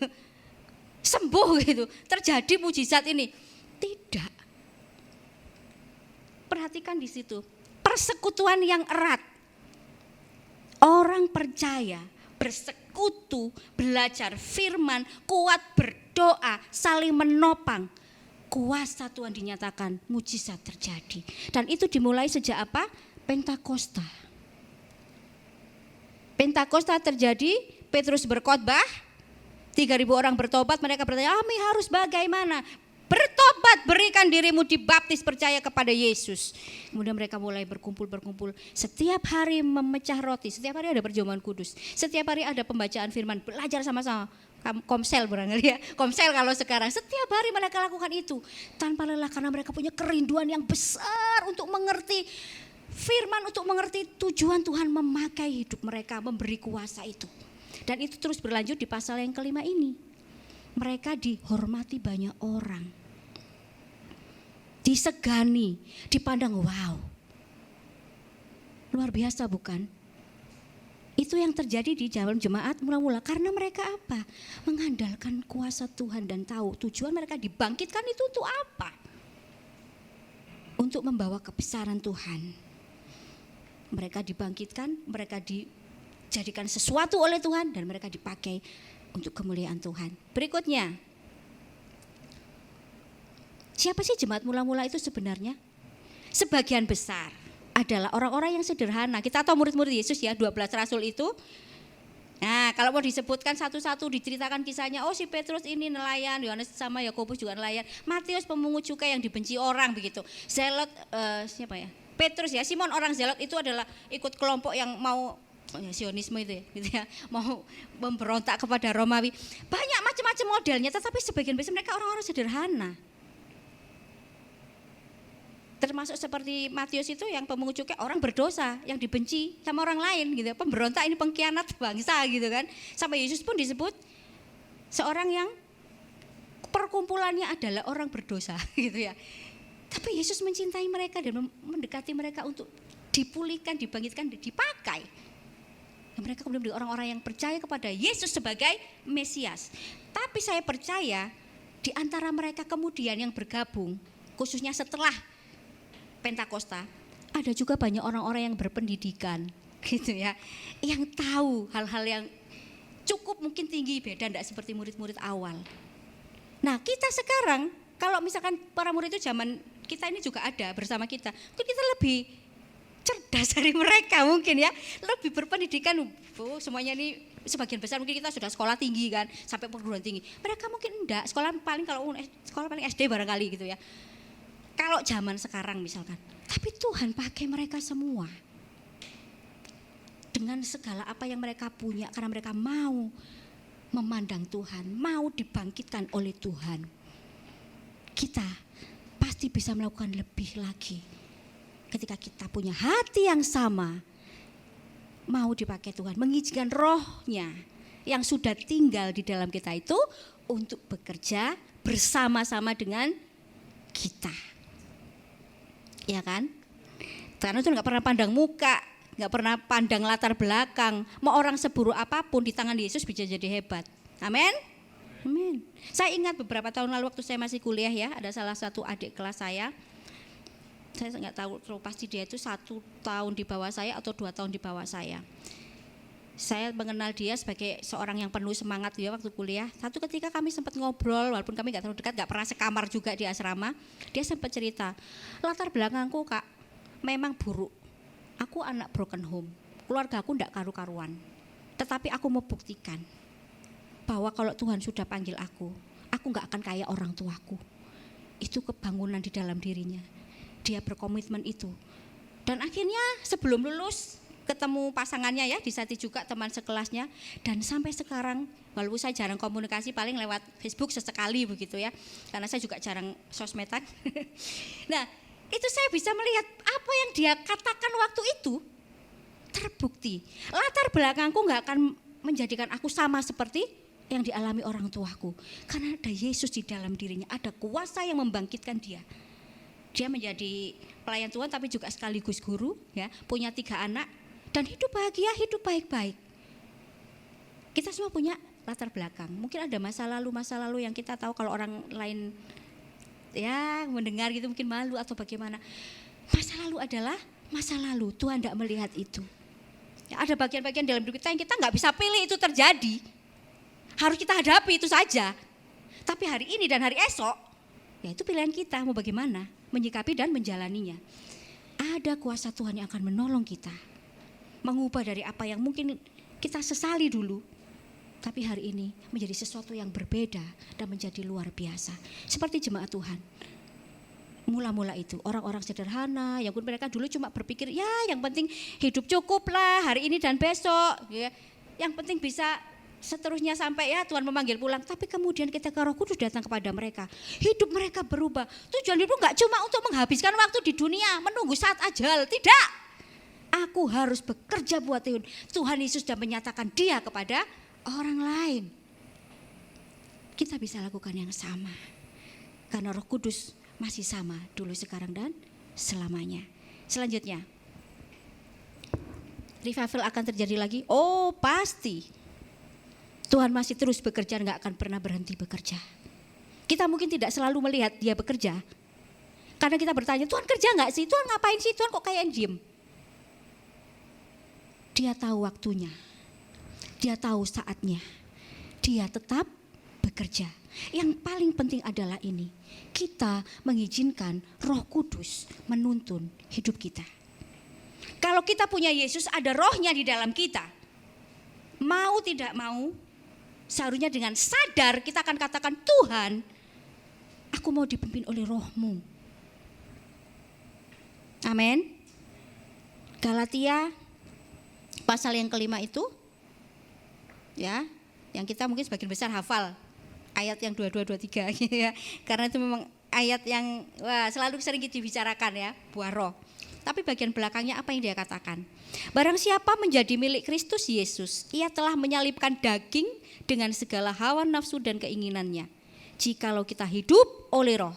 S4: Sembuh gitu. Terjadi mujizat ini. Tidak. Perhatikan di situ. Persekutuan yang erat. Orang percaya bersekutu, belajar firman, kuat berdoa, saling menopang. Kuasa Tuhan dinyatakan, mujizat terjadi. Dan itu dimulai sejak apa? Pentakosta. Pentakosta terjadi, Petrus berkhotbah, 3.000 orang bertobat. Mereka bertanya, kami harus bagaimana? Bertobat, berikan dirimu dibaptis, percaya kepada Yesus. Kemudian mereka mulai berkumpul. Setiap hari memecah roti, setiap hari ada perjamuan kudus. Setiap hari ada pembacaan firman, belajar sama-sama. Komsel barangkali ya, komsel kalau sekarang. Setiap hari mereka lakukan itu tanpa lelah karena mereka punya kerinduan yang besar untuk mengerti firman, untuk mengerti tujuan Tuhan memakai hidup mereka, memberi kuasa itu. Dan itu terus berlanjut di pasal yang kelima ini. Mereka dihormati banyak orang, disegani, dipandang wow. Luar biasa bukan? Itu yang terjadi di dalam jemaat mula-mula. Karena mereka apa? Mengandalkan kuasa Tuhan dan tahu tujuan mereka dibangkitkan itu untuk apa? Untuk membawa kebesaran Tuhan. Mereka dibangkitkan, mereka dijadikan sesuatu oleh Tuhan dan mereka dipakai untuk kemuliaan Tuhan. Berikutnya, siapa sih jemaat mula-mula itu sebenarnya? Sebagian besar adalah orang-orang yang sederhana. Kita tahu murid-murid Yesus ya, 12 rasul itu. Nah, kalau mau disebutkan satu-satu, diceritakan kisahnya, oh si Petrus ini nelayan, Yohanes sama Yakobus juga nelayan, Matius pemungut cukai yang dibenci orang begitu. Zelot siapa ya? Petrus ya, Simon orang Zelot itu adalah ikut kelompok yang mau Sionisme itu ya, gitu ya, mau memberontak kepada Romawi. Banyak macam-macam modelnya, tetapi sebagian besar mereka orang-orang sederhana. Termasuk seperti Matius itu yang pemungut cukai, orang berdosa yang dibenci sama orang lain gitu, pemberontak, ini pengkhianat bangsa gitu kan. Sampai Yesus pun disebut seorang yang perkumpulannya adalah orang berdosa gitu ya. Tapi Yesus mencintai mereka dan mendekati mereka untuk dipulihkan, dibangkitkan, dipakai. Dan mereka kemudian menjadi orang-orang yang percaya kepada Yesus sebagai Mesias. Tapi saya percaya di antara mereka kemudian yang bergabung, khususnya setelah Pentakosta, ada juga banyak orang-orang yang berpendidikan, gitu ya, yang tahu hal-hal yang cukup mungkin tinggi, beda, tidak seperti murid-murid awal. Nah, kita sekarang Kalau misalkan para murid itu zaman kita ini juga ada bersama kita, mungkin kita lebih cerdas dari mereka mungkin ya, lebih berpendidikan. Semuanya ini sebagian besar mungkin kita sudah sekolah tinggi kan, sampai perguruan tinggi. Mereka mungkin enggak, sekolah paling SD barangkali gitu ya. Kalau zaman sekarang misalkan, tapi Tuhan pakai mereka semua. Dengan segala apa yang mereka punya, karena mereka mau memandang Tuhan, mau dibangkitkan oleh Tuhan. Kita pasti bisa melakukan lebih lagi. Ketika kita punya hati yang sama, mau dipakai Tuhan, mengizinkan rohnya yang sudah tinggal di dalam kita itu untuk bekerja bersama-sama dengan kita. Ya kan? Karena itu gak pernah pandang muka, gak pernah pandang latar belakang. Mau orang seburuk apapun di tangan Yesus bisa jadi hebat. Amin. Amin. Saya ingat beberapa tahun lalu waktu saya masih kuliah ya, ada salah satu adik kelas saya nggak tahu pasti dia itu 1 tahun di bawah saya atau 2 tahun di bawah saya. Saya mengenal dia sebagai seorang yang penuh semangat dia waktu kuliah. Satu ketika kami sempat ngobrol, walaupun kami nggak terlalu dekat, nggak pernah sekamar juga di asrama. Dia sempat cerita, latar belakangku kak memang buruk. Aku anak broken home, keluarga aku nggak karu-karuan. Tetapi aku mau buktikan bahwa kalau Tuhan sudah panggil aku nggak akan kayak orang tuaku. Itu kebangunan di dalam dirinya. Dia berkomitmen itu. Dan akhirnya sebelum lulus ketemu pasangannya ya, disati juga teman sekelasnya. Dan sampai sekarang walaupun saya jarang komunikasi, paling lewat Facebook sesekali begitu ya, karena saya juga jarang sosmedan. Nah itu saya bisa melihat apa yang dia katakan waktu itu terbukti. Latar belakangku gak akan menjadikan aku sama seperti yang dialami orang tuaku. Karena ada Yesus di dalam dirinya, ada kuasa yang membangkitkan dia. Dia menjadi pelayan Tuhan tapi juga sekaligus guru ya, punya 3 anak dan hidup bahagia, hidup baik-baik. Kita semua punya latar belakang. Mungkin ada masa lalu yang kita tahu kalau orang lain ya mendengar gitu mungkin malu atau bagaimana. Masa lalu adalah masa lalu, Tuhan tidak melihat itu. Ya, ada bagian-bagian dalam hidup kita yang kita nggak bisa pilih itu terjadi. Harus kita hadapi itu saja. Tapi hari ini dan hari esok, ya itu pilihan kita mau bagaimana menyikapi dan menjalaninya. Ada kuasa Tuhan yang akan menolong kita mengubah dari apa yang mungkin kita sesali dulu, tapi hari ini menjadi sesuatu yang berbeda dan menjadi luar biasa. Seperti jemaat Tuhan. Mula-mula itu orang-orang sederhana yang mereka dulu cuma berpikir ya yang penting hidup cukup lah hari ini dan besok ya. Yang penting bisa seterusnya sampai ya Tuhan memanggil pulang. Tapi kemudian ketika Roh Kudus datang kepada mereka, hidup mereka berubah. Tujuan hidup gak cuma untuk menghabiskan waktu di dunia, menunggu saat ajal, tidak. Aku harus bekerja buat Tuhan. Tuhan Yesus sudah menyatakan dia kepada orang lain. Kita bisa lakukan yang sama. Karena Roh Kudus masih sama dulu, sekarang dan selamanya. Selanjutnya, revival akan terjadi lagi? Oh pasti. Tuhan masih terus bekerja, gak akan pernah berhenti bekerja. Kita mungkin tidak selalu melihat dia bekerja. Karena kita bertanya, Tuhan kerja gak sih? Tuhan ngapain sih? Tuhan kok kayak diem? Dia tahu waktunya. Dia tahu saatnya. Dia tetap bekerja. Yang paling penting adalah ini. Kita mengizinkan Roh Kudus menuntun hidup kita. Kalau kita punya Yesus, ada rohnya di dalam kita. Mau tidak mau, seharusnya dengan sadar kita akan katakan, Tuhan, aku mau dipimpin oleh Roh-Mu. Amin. Galatia pasal yang kelima itu, ya, yang kita mungkin sebagian besar hafal, ayat yang 22, 23 ya. Karena itu memang ayat yang selalu sering kita bicarakan ya, buah roh. Tapi bagian belakangnya apa yang dia katakan? Barang siapa menjadi milik Kristus Yesus, ia telah menyalibkan daging dengan segala hawa nafsu dan keinginannya. Jikalau kita hidup oleh roh,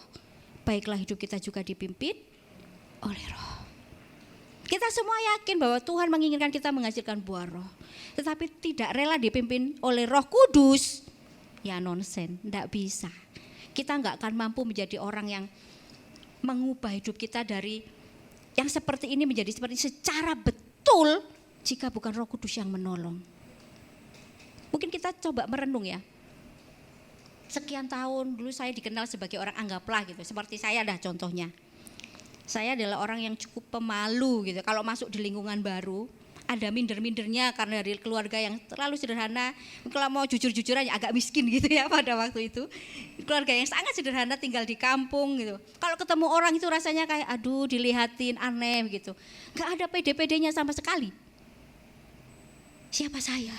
S4: baiklah hidup kita juga dipimpin oleh roh. Kita semua yakin bahwa Tuhan menginginkan kita menghasilkan buah roh. Tetapi tidak rela dipimpin oleh Roh Kudus, ya nonsen, tidak bisa. Kita nggak akan mampu menjadi orang yang mengubah hidup kita dari yang seperti ini menjadi seperti secara betul jika bukan Roh Kudus yang menolong. Mungkin kita coba merenung ya. sekian tahun dulu saya dikenal sebagai orang anggaplah gitu. Seperti saya dah contohnya. Saya adalah orang yang cukup pemalu gitu. Kalau masuk di lingkungan baru, ada minder-mindernya karena dari keluarga yang terlalu sederhana. Kalau mau jujur-jujuran agak miskin gitu ya pada waktu itu. Keluarga yang sangat sederhana tinggal di kampung gitu. Kalau ketemu orang itu rasanya kayak aduh dilihatin aneh gitu. Gak ada pede-pedenya sama sekali. Siapa saya?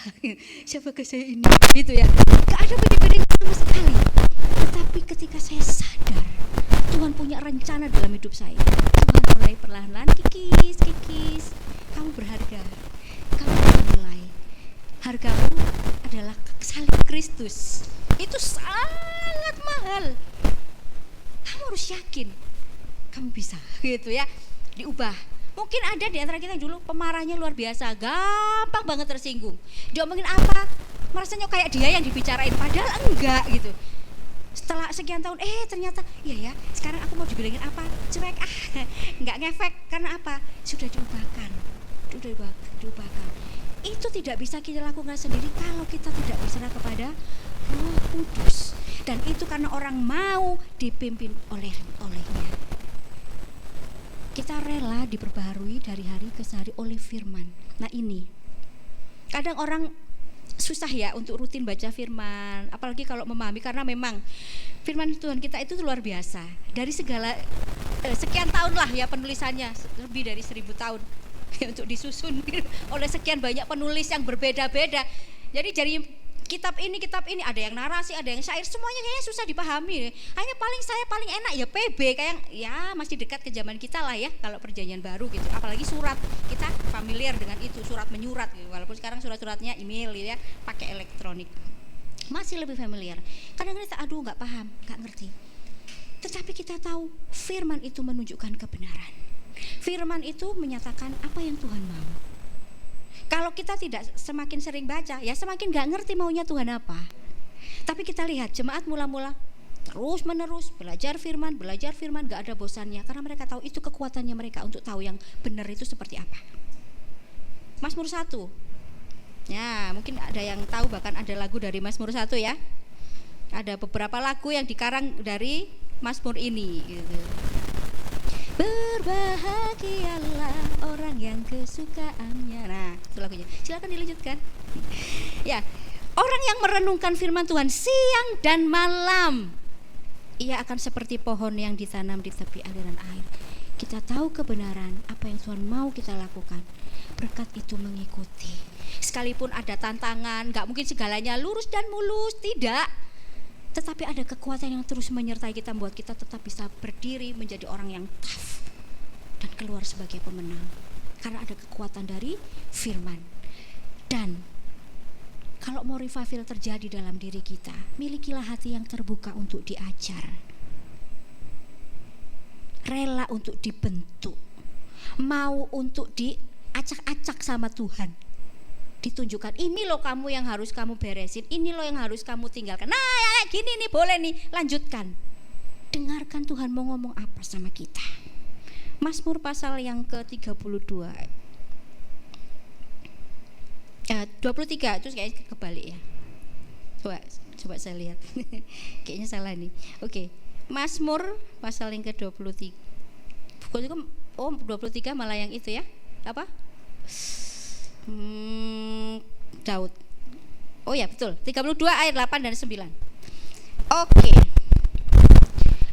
S4: Siapakah saya ini? Gitu ya. Gak ada pede-pedenya sama sekali. Tetapi ketika saya sadar Tuhan punya rencana dalam hidup saya. Tuhan mulai perlahan-lahan kikis, kamu berharga, kamu bernilai. Hargamu adalah salib Kristus. Itu sangat mahal. Kamu harus yakin, kamu bisa, gitu ya, diubah. Mungkin ada di antara kita yang dulu pemarahnya luar biasa, gampang banget tersinggung. Dia omongin apa, merasanya kayak dia yang dibicarain, padahal enggak gitu. Setelah sekian tahun, ternyata iya ya, sekarang aku mau dibilangin apa, cuek, nggak ngefek, karena apa? Sudah diubahkan. Itu tidak bisa kita lakukan sendiri kalau kita tidak berserah kepada Roh Kudus. Dan itu karena orang mau dipimpin olehnya. Kita rela diperbaharui dari hari ke hari oleh firman. Nah ini, kadang orang susah ya untuk rutin baca firman, apalagi kalau memahami, karena memang firman Tuhan kita itu luar biasa. Dari segala sekian tahun lah ya penulisannya, lebih dari 1000 tahun untuk disusun oleh sekian banyak penulis yang berbeda-beda. Jadi dari kitab ini ada yang narasi, ada yang syair, semuanya kayaknya susah dipahami. Hanya saya paling enak ya PB, kayak ya masih dekat ke zaman kita lah ya kalau perjanjian baru gitu. Apalagi surat, kita familiar dengan itu, surat menyurat gitu. Walaupun sekarang surat-suratnya email gitu ya, pakai elektronik. Masih lebih familiar. Kadang-kadang kita nggak paham, nggak ngerti. Tetapi kita tahu firman itu menunjukkan kebenaran. Firman itu menyatakan apa yang Tuhan mau. Kalau kita tidak semakin sering baca, ya semakin gak ngerti maunya Tuhan apa. Tapi kita lihat jemaat mula-mula terus menerus belajar firman, gak ada bosannya. Karena mereka tahu itu kekuatannya mereka untuk tahu yang benar itu seperti apa. Mazmur 1. Ya mungkin ada yang tahu, bahkan ada lagu dari Mazmur 1 ya. Ada beberapa lagu yang dikarang dari Mazmur ini gitu. Berbahagialah orang yang kesukaannya. Nah, itu lagunya. Silakan dilanjutkan. Ya, orang yang merenungkan firman Tuhan siang dan malam, ia akan seperti pohon yang ditanam di tepi aliran air. Kita tahu kebenaran apa yang Tuhan mau kita lakukan. Berkat itu mengikuti. Sekalipun ada tantangan, gak mungkin segalanya lurus dan mulus, tidak. Tetapi ada kekuatan yang terus menyertai kita, membuat kita tetap bisa berdiri menjadi orang yang tough dan keluar sebagai pemenang. Karena ada kekuatan dari firman. Dan kalau mau revival terjadi dalam diri kita, milikilah hati yang terbuka untuk diajar, rela untuk dibentuk, mau untuk diacak-acak sama Tuhan. Ditunjukkan, ini loh kamu yang harus kamu beresin, ini loh yang harus kamu tinggalkan. Nah ya, gini nih, boleh nih, lanjutkan. Dengarkan Tuhan mau ngomong apa sama kita. Mazmur pasal yang ke-32 23, itu kayaknya kebalik ya. Coba saya lihat. Kayaknya salah nih. Oke. Mazmur pasal yang ke-23. 23 malah yang itu ya. Apa? Daud. Oh ya betul, 32 ayat 8 dan 9. Oke.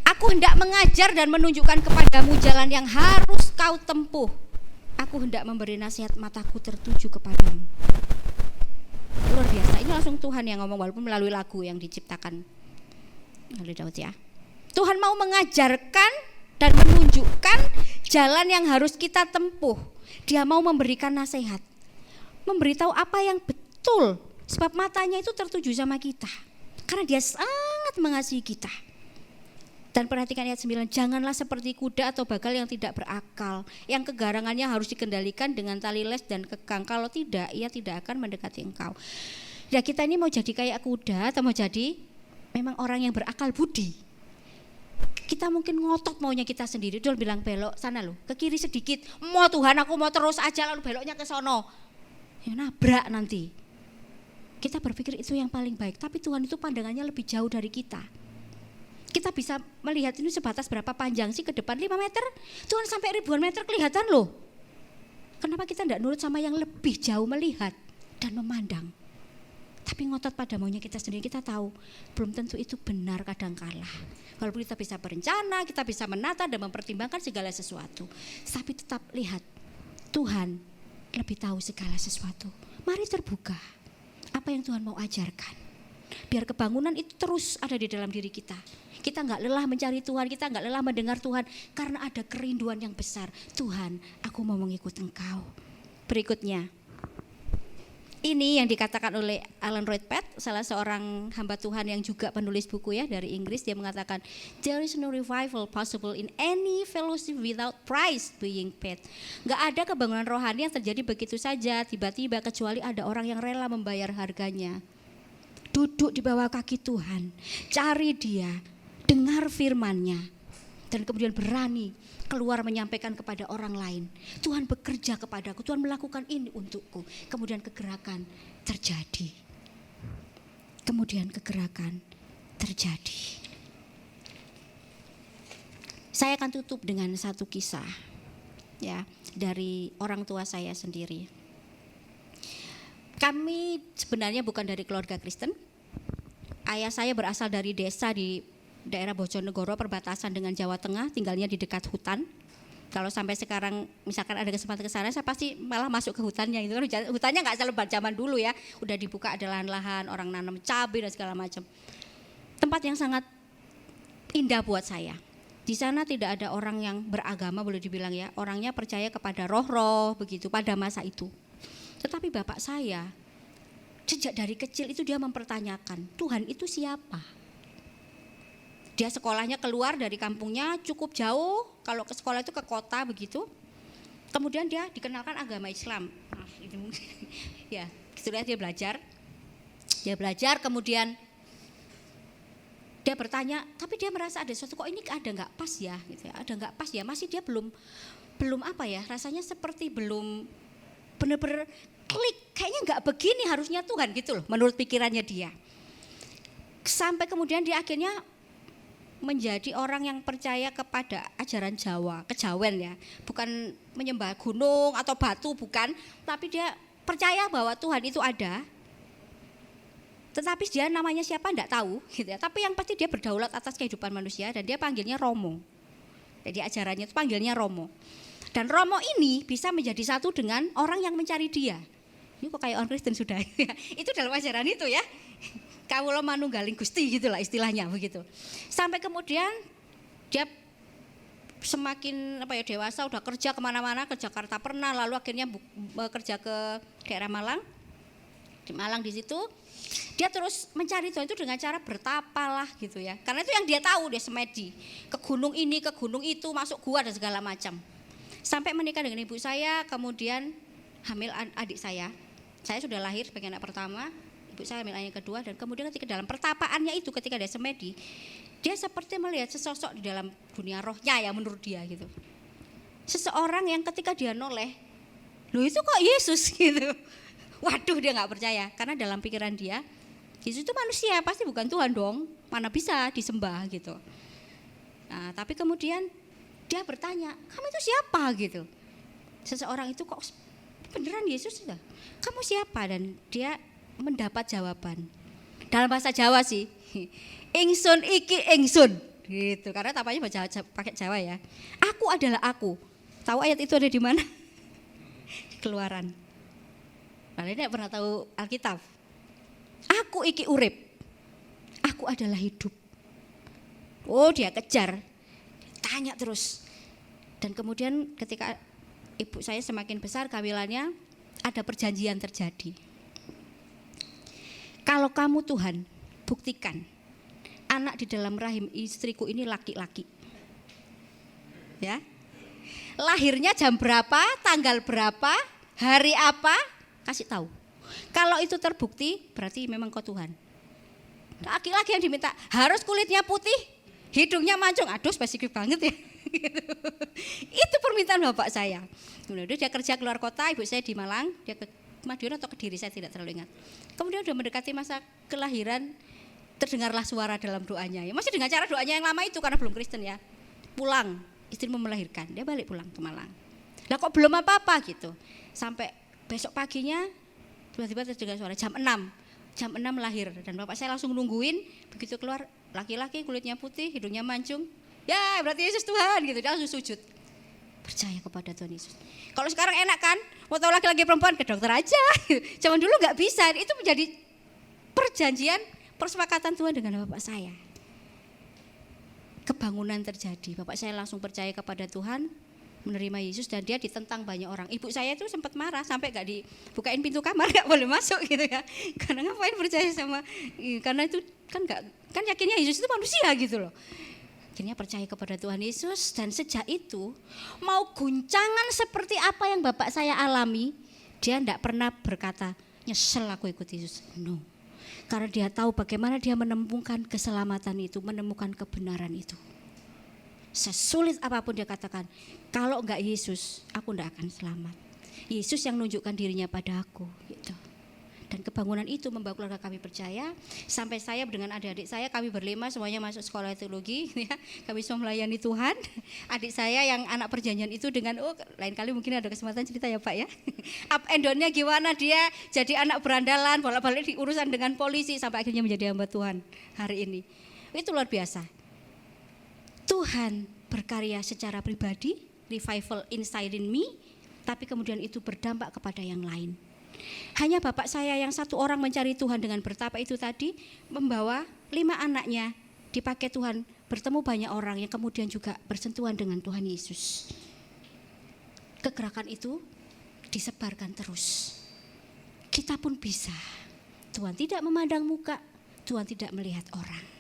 S4: Aku hendak mengajar dan menunjukkan kepadamu jalan yang harus kau tempuh. Aku hendak memberi nasihat, mataku tertuju kepadamu. Luar biasa, ini langsung Tuhan yang ngomong, walaupun melalui lagu yang diciptakan oleh Daud ya. Tuhan mau mengajarkan dan menunjukkan jalan yang harus kita tempuh. Dia mau memberikan nasihat, memberitahu apa yang betul, sebab matanya itu tertuju sama kita karena dia sangat mengasihi kita. Dan perhatikan ayat 9, janganlah seperti kuda atau bagal yang tidak berakal, yang kegarangannya harus dikendalikan dengan tali les dan kekang, kalau tidak ia tidak akan mendekati engkau. Ya kita ini mau jadi kayak kuda atau mau jadi memang orang yang berakal budi. Kita mungkin ngotot maunya kita sendiri, dia bilang belok sana loh, ke kiri sedikit, mau Tuhan aku mau terus aja, lalu beloknya ke sono. Ya nabrak nanti. Kita berpikir itu yang paling baik, tapi Tuhan itu pandangannya lebih jauh dari kita. Kita bisa melihat ini sebatas berapa panjang sih ke depan, 5 meter, Tuhan sampai ribuan meter kelihatan loh. Kenapa kita tidak nurut sama yang lebih jauh melihat dan memandang? Tapi ngotot pada maunya kita sendiri, kita tahu belum tentu itu benar kadangkala. Walaupun kita bisa berencana, kita bisa menata dan mempertimbangkan segala sesuatu, tapi tetap lihat Tuhan lebih tahu segala sesuatu. Mari terbuka apa yang Tuhan mau ajarkan, biar kebangunan itu terus ada di dalam diri kita. Kita nggak lelah mencari Tuhan, kita nggak lelah mendengar Tuhan, karena ada kerinduan yang besar. Tuhan, aku mau mengikut Engkau. Berikutnya, ini yang dikatakan oleh Alan Roypet, salah seorang hamba Tuhan yang juga penulis buku ya dari Inggris. Dia mengatakan, there is no revival possible in any fellowship without price being paid. Nggak ada kebangunan rohani yang terjadi begitu saja tiba-tiba, kecuali ada orang yang rela membayar harganya. Duduk di bawah kaki Tuhan, cari Dia, dengar firman-Nya, dan kemudian berani keluar menyampaikan kepada orang lain. Tuhan bekerja kepadaku, Tuhan melakukan ini untukku. Kemudian kegerakan terjadi. Kemudian kegerakan terjadi. Saya akan tutup dengan satu kisah ya dari orang tua saya sendiri. Kami sebenarnya bukan dari keluarga Kristen. Ayah saya berasal dari desa di daerah Bojonegoro, perbatasan dengan Jawa Tengah, tinggalnya di dekat hutan. Kalau sampai sekarang misalkan ada kesempatan ke sana, saya pasti malah masuk ke hutannya. Itu kan hutannya nggak selebat zaman dulu ya, udah dibuka, ada lahan-lahan, orang nanam cabai dan segala macam. Tempat yang sangat indah buat saya. Di sana tidak ada orang yang beragama, boleh dibilang ya, orangnya percaya kepada roh-roh begitu pada masa itu. Tetapi bapak saya sejak dari kecil itu dia mempertanyakan, Tuhan itu siapa? Dia sekolahnya keluar dari kampungnya cukup jauh, kalau ke sekolah itu ke kota begitu. Kemudian dia dikenalkan agama Islam. Ya, setelah dia belajar, kemudian dia bertanya, tapi dia merasa ada sesuatu, kok ini ada nggak pas ya, gitu ya, ada nggak pas ya, masih dia belum apa ya, rasanya seperti belum benar-benar klik, kayaknya nggak begini harusnya Tuhan gitu loh, menurut pikirannya dia. Sampai kemudian dia akhirnya menjadi orang yang percaya kepada ajaran Jawa, kejawen ya, bukan menyembah gunung atau batu, bukan, tapi dia percaya bahwa Tuhan itu ada, tetapi dia namanya siapa enggak tahu gitu ya, tapi yang pasti dia berdaulat atas kehidupan manusia dan dia panggilnya Romo. Jadi ajarannya itu panggilnya Romo. Dan Romo ini bisa menjadi satu dengan orang yang mencari dia. Ini kok kayak orang Kristen sudah. Itu dalam ajaran itu ya. Kawula manunggaling Gusti gitulah istilahnya begitu. Sampai kemudian dia semakin dewasa, udah kerja kemana-mana, ke Jakarta pernah, lalu akhirnya bekerja ke daerah Malang. Di Malang di situ dia terus mencari Tuhan itu dengan cara bertapa lah gitu ya. Karena itu yang dia tahu, dia semedi. Ke gunung ini, ke gunung itu, masuk gua dan segala macam. Sampai menikah dengan ibu saya, kemudian hamil adik saya. Saya sudah lahir sebagai anak pertama. Ibu saya hamil anak kedua, dan kemudian ketika dalam pertapaannya itu, ketika dia semedi, dia seperti melihat sesosok di dalam dunia rohnya ya menurut dia gitu. Seseorang yang ketika dia noleh, loh itu kok Yesus gitu. Waduh, dia nggak percaya karena dalam pikiran dia Yesus itu manusia, pasti bukan Tuhan dong, mana bisa disembah gitu. Nah, tapi kemudian dia bertanya, kamu itu siapa gitu. Seseorang itu kok beneran Yesus ya? Kamu siapa? Dan dia mendapat jawaban dalam bahasa Jawa sih, ingsun iki ingsun gitu, karena tapanya pakai Jawa ya. Aku adalah aku. Tahu ayat itu ada di mana? Keluaran. Kalian tidak pernah tahu Alkitab. Aku iki urip, aku adalah hidup. Oh, dia kejar, tanya terus. Dan kemudian ketika ibu saya semakin besar kehamilannya, ada perjanjian terjadi. Kalau kamu Tuhan, buktikan anak di dalam rahim istriku ini laki-laki. Ya. Lahirnya jam berapa, tanggal berapa, hari apa, kasih tahu. Kalau itu terbukti, berarti memang kau Tuhan. Laki-laki yang diminta harus kulitnya putih, hidungnya mancung. Aduh, spesifik banget ya. Itu permintaan bapak saya. Kemudian dia kerja keluar kota, ibu saya di Malang, dia Madiun atau Kediri, saya tidak terlalu ingat. Kemudian udah mendekati masa kelahiran, terdengarlah suara dalam doanya. Ya, masih dengan cara doanya yang lama itu karena belum Kristen ya. Pulang, istri mau melahirkan, dia balik pulang ke Malang. Lah kok belum apa-apa gitu. Sampai besok paginya tiba-tiba terdengar suara jam 6. Jam 6 lahir dan bapak saya langsung nungguin, begitu keluar laki-laki kulitnya putih, hidungnya mancung. Ya, berarti Yesus Tuhan gitu. Dia langsung sujud. Percaya kepada Tuhan Yesus. Kalau sekarang enak kan, mau tahu laki-laki perempuan ke dokter aja. Zaman dulu nggak bisa. Itu menjadi perjanjian, persepakatan Tuhan dengan bapak saya. Kebangunan terjadi. Bapak saya langsung percaya kepada Tuhan, menerima Yesus dan dia ditentang banyak orang. Ibu saya itu sempat marah sampai gak dibukain pintu kamar, gak boleh masuk gitu ya. Karena ngapain percaya sama, karena itu kan yakinnya Yesus itu manusia gitu loh. Akhirnya percaya kepada Tuhan Yesus dan sejak itu mau guncangan seperti apa yang bapak saya alami, dia tidak pernah berkata nyesel aku ikut Yesus. No. Karena dia tahu bagaimana dia menemukan keselamatan itu, menemukan kebenaran itu. Sesulit apapun dia katakan, kalau enggak Yesus, aku enggak akan selamat. Yesus yang menunjukkan dirinya pada aku, gitu. Dan kebangunan itu membawa keluarga kami percaya. Sampai saya dengan adik-adik saya, kami berlima semuanya masuk sekolah teologi, ya. Kami semua melayani Tuhan. Adik saya yang anak perjanjian itu dengan, lain kali mungkin ada kesempatan cerita ya Pak ya. Up and down-nya gimana dia jadi anak berandalan, bolak-balik di urusan dengan polisi sampai akhirnya menjadi hamba Tuhan hari ini. Itu luar biasa. Tuhan berkarya secara pribadi, revival inside in me, tapi kemudian itu berdampak kepada yang lain. Hanya bapak saya yang satu orang mencari Tuhan dengan bertapa itu tadi, membawa 5 anaknya, dipakai Tuhan, bertemu banyak orang yang kemudian juga bersentuhan dengan Tuhan Yesus. Kegerakan itu disebarkan terus. Kita pun bisa. Tuhan tidak memandang muka, Tuhan tidak melihat orang.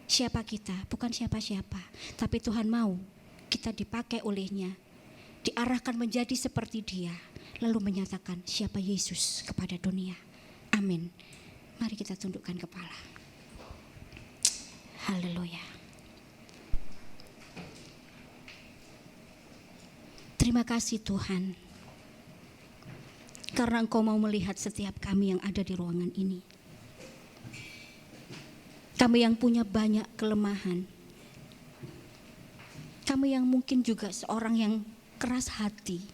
S4: Siapa kita? Bukan siapa-siapa. Tapi Tuhan mau kita dipakai olehnya. Diarahkan menjadi seperti dia. Lalu menyatakan siapa Yesus kepada dunia. Amin. Mari kita tundukkan kepala. Haleluya. Terima kasih Tuhan. Karena Engkau mau melihat setiap kami yang ada di ruangan ini. Kami yang punya banyak kelemahan. Kami yang mungkin juga seorang yang keras hati.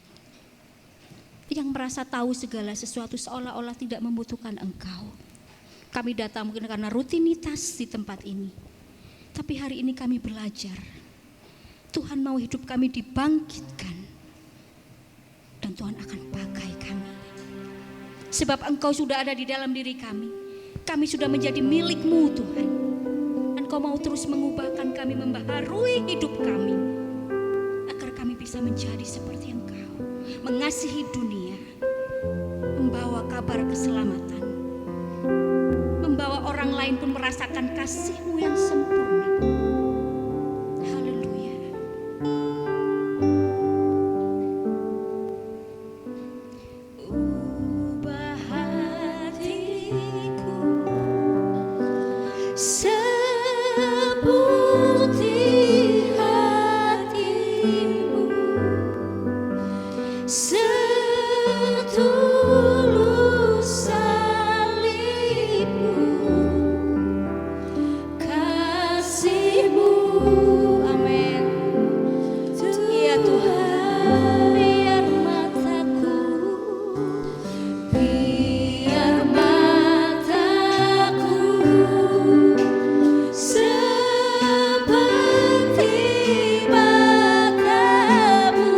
S4: Yang merasa tahu segala sesuatu seolah-olah tidak membutuhkan Engkau. Kami datang mungkin karena rutinitas di tempat ini. Tapi hari ini kami belajar. Tuhan mau hidup kami dibangkitkan. Dan Tuhan akan pakai kami. Sebab Engkau sudah ada di dalam diri kami. Kami sudah menjadi milik-Mu Tuhan. Engkau mau terus mengubahkan kami, membaharui hidup kami. Agar kami bisa menjadi seperti Engkau. Mengasihi dunia. Membawa kabar keselamatan. Membawa orang lain pun merasakan kasih-Mu yang sempurna. Haleluya. Ubah hatiku seperti hati-Mu, setulus salib-Mu, kasih-Mu. Amin. Ya Tuhan, biar mataku seperti matamu,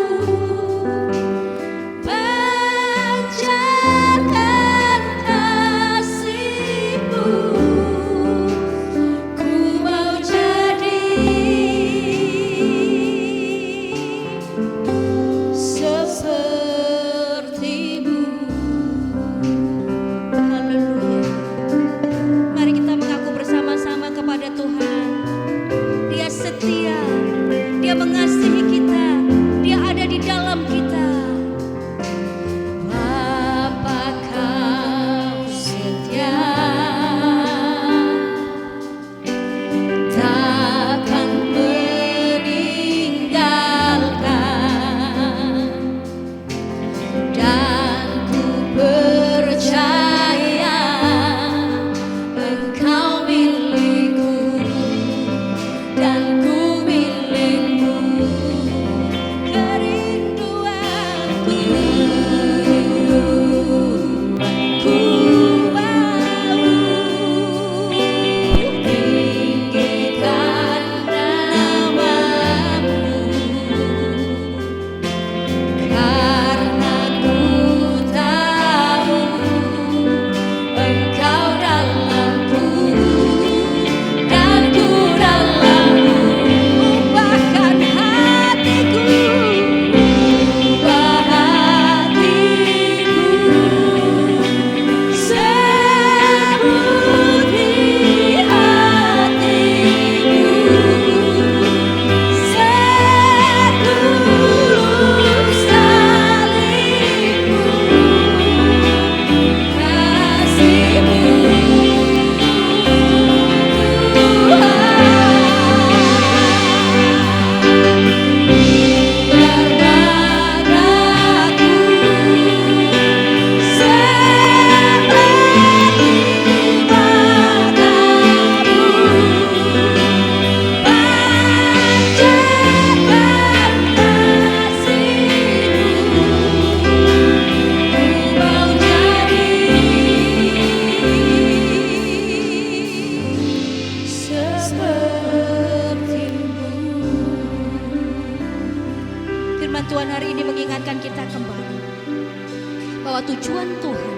S4: kembali bahwa tujuan Tuhan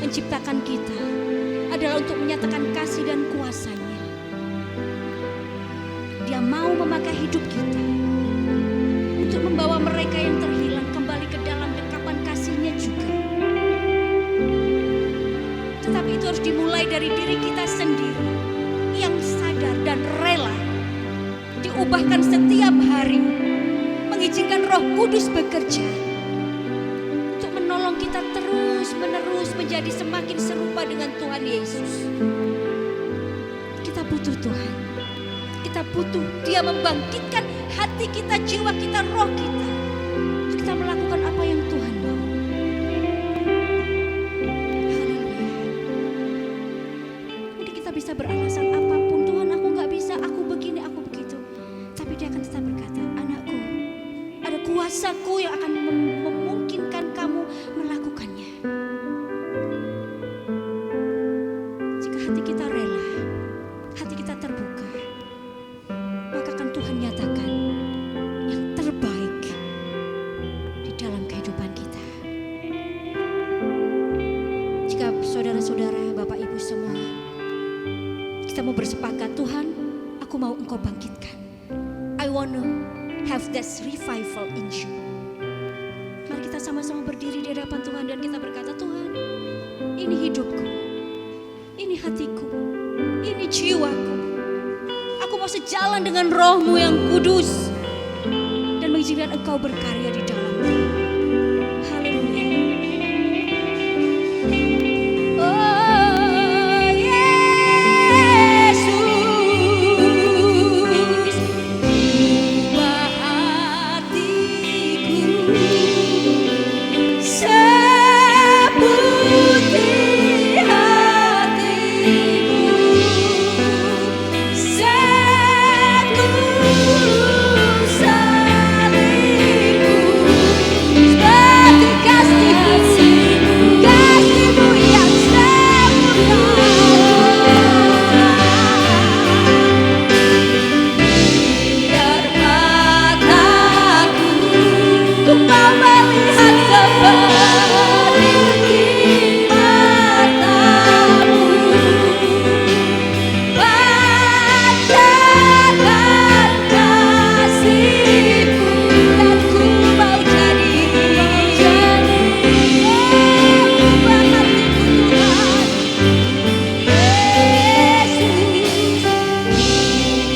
S4: menciptakan kita adalah untuk menyatakan kasih dan kuasa-Nya. Dia mau memakai hidup kita untuk membawa mereka yang terhilang kembali ke dalam dekapan kasih-Nya juga. Tetapi itu harus dimulai dari diri kita sendiri yang sadar dan rela diubahkan setiap hari, mengizinkan Roh Kudus bekerja untuk menolong kita terus-menerus menjadi semakin serupa dengan Tuhan Yesus. Kita butuh Tuhan. Kita butuh Dia membangkitkan hati kita, jiwa kita, roh kita, untuk kita melakukan apa yang Tuhan mau. Haleluya. Mungkin kita bisa beralasan apapun, Tuhan aku gak bisa, aku begini, aku begitu. Tapi Dia akan tetap berkata, anakku, ada kuasaku yang akan memungkinkan kamu melakukannya. Jika hati kita rela, hati kita terbuka, maka akan Tuhan nyatakan yang terbaik di dalam kehidupan kita. Jika saudara-saudara, Bapak Ibu semua, kita mau bersepakat, Tuhan, aku mau Engkau bangkitkan. I want to have that revival in you. Mari kita sama-sama berdiri di hadapan Tuhan dan kita berkata, Tuhan, ini hidupku, ini hatiku, ini jiwaku. Aku mau sejalan dengan Roh-Mu yang kudus dan mengizinkan Engkau berkarya di dalamku. Haleluya. Oh Yesus, ubah hatiku seputih hatimu, setulus hatimu, seperti kasih-Mu yang sempurna. Biar mataku untuk mau melihat seperti mata-Mu, pancarkan kasih-Mu dan ku mau jadi ubah hatiku Tuhan. Yesus,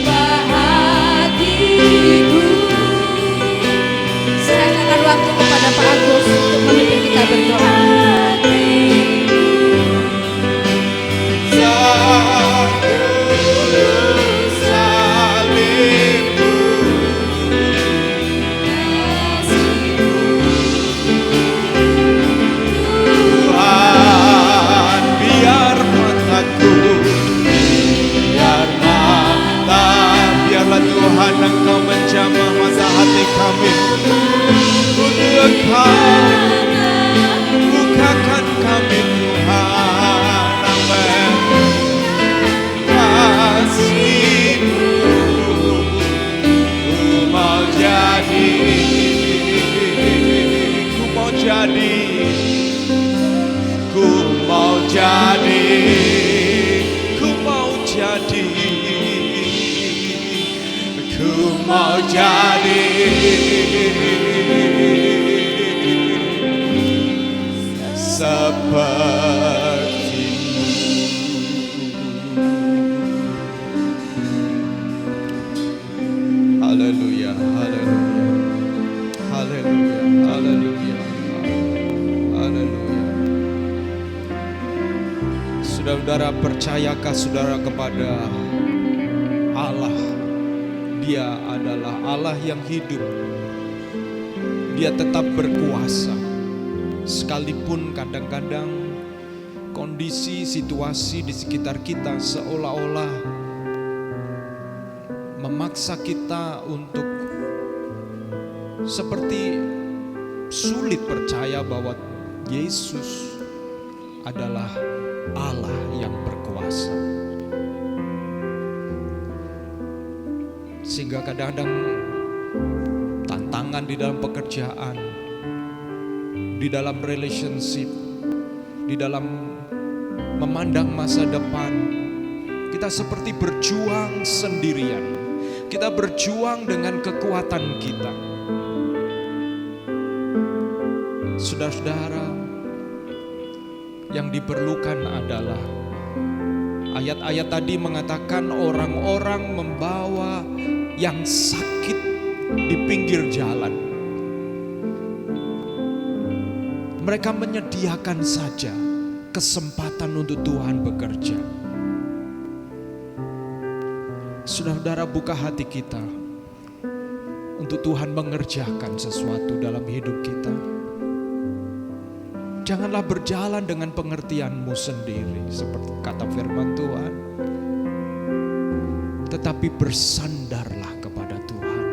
S4: ubah hatiku. Serahkan waktu kepada Pak Agus untuk memimpin kita berdoa.
S3: Tuhan, biar mataku, biarlah Tuhan Engkau menjamah mata hati kami untuk Engkau, bukakan kami Tuhan, amin. Kasih-Mu ku mau jadi, ku mau jadi, ku mau jadi, ku mau jadi, ku mau jadi seperti-Mu. Haleluya, haleluya, haleluya, haleluya, haleluya. Saudara-saudara, percayakah saudara kepada Allah? Dia adalah Allah yang hidup. Dia tetap berkuasa. Sekalipun kadang-kadang kondisi, situasi di sekitar kita seolah-olah memaksa kita untuk seperti sulit percaya bahwa Yesus adalah Allah yang berkuasa. Sehingga kadang-kadang tantangan di dalam pekerjaan, di dalam relationship, di dalam memandang masa depan. Kita seperti berjuang sendirian. Kita berjuang dengan kekuatan kita. Saudara-saudara, yang diperlukan adalah ayat-ayat tadi mengatakan orang-orang membawa yang sakit di pinggir jalan. Mereka menyediakan saja kesempatan untuk Tuhan bekerja. Saudara-saudara, buka hati kita untuk Tuhan mengerjakan sesuatu dalam hidup kita. Janganlah berjalan dengan pengertianmu sendiri seperti kata firman Tuhan, tetapi bersandarlah kepada Tuhan.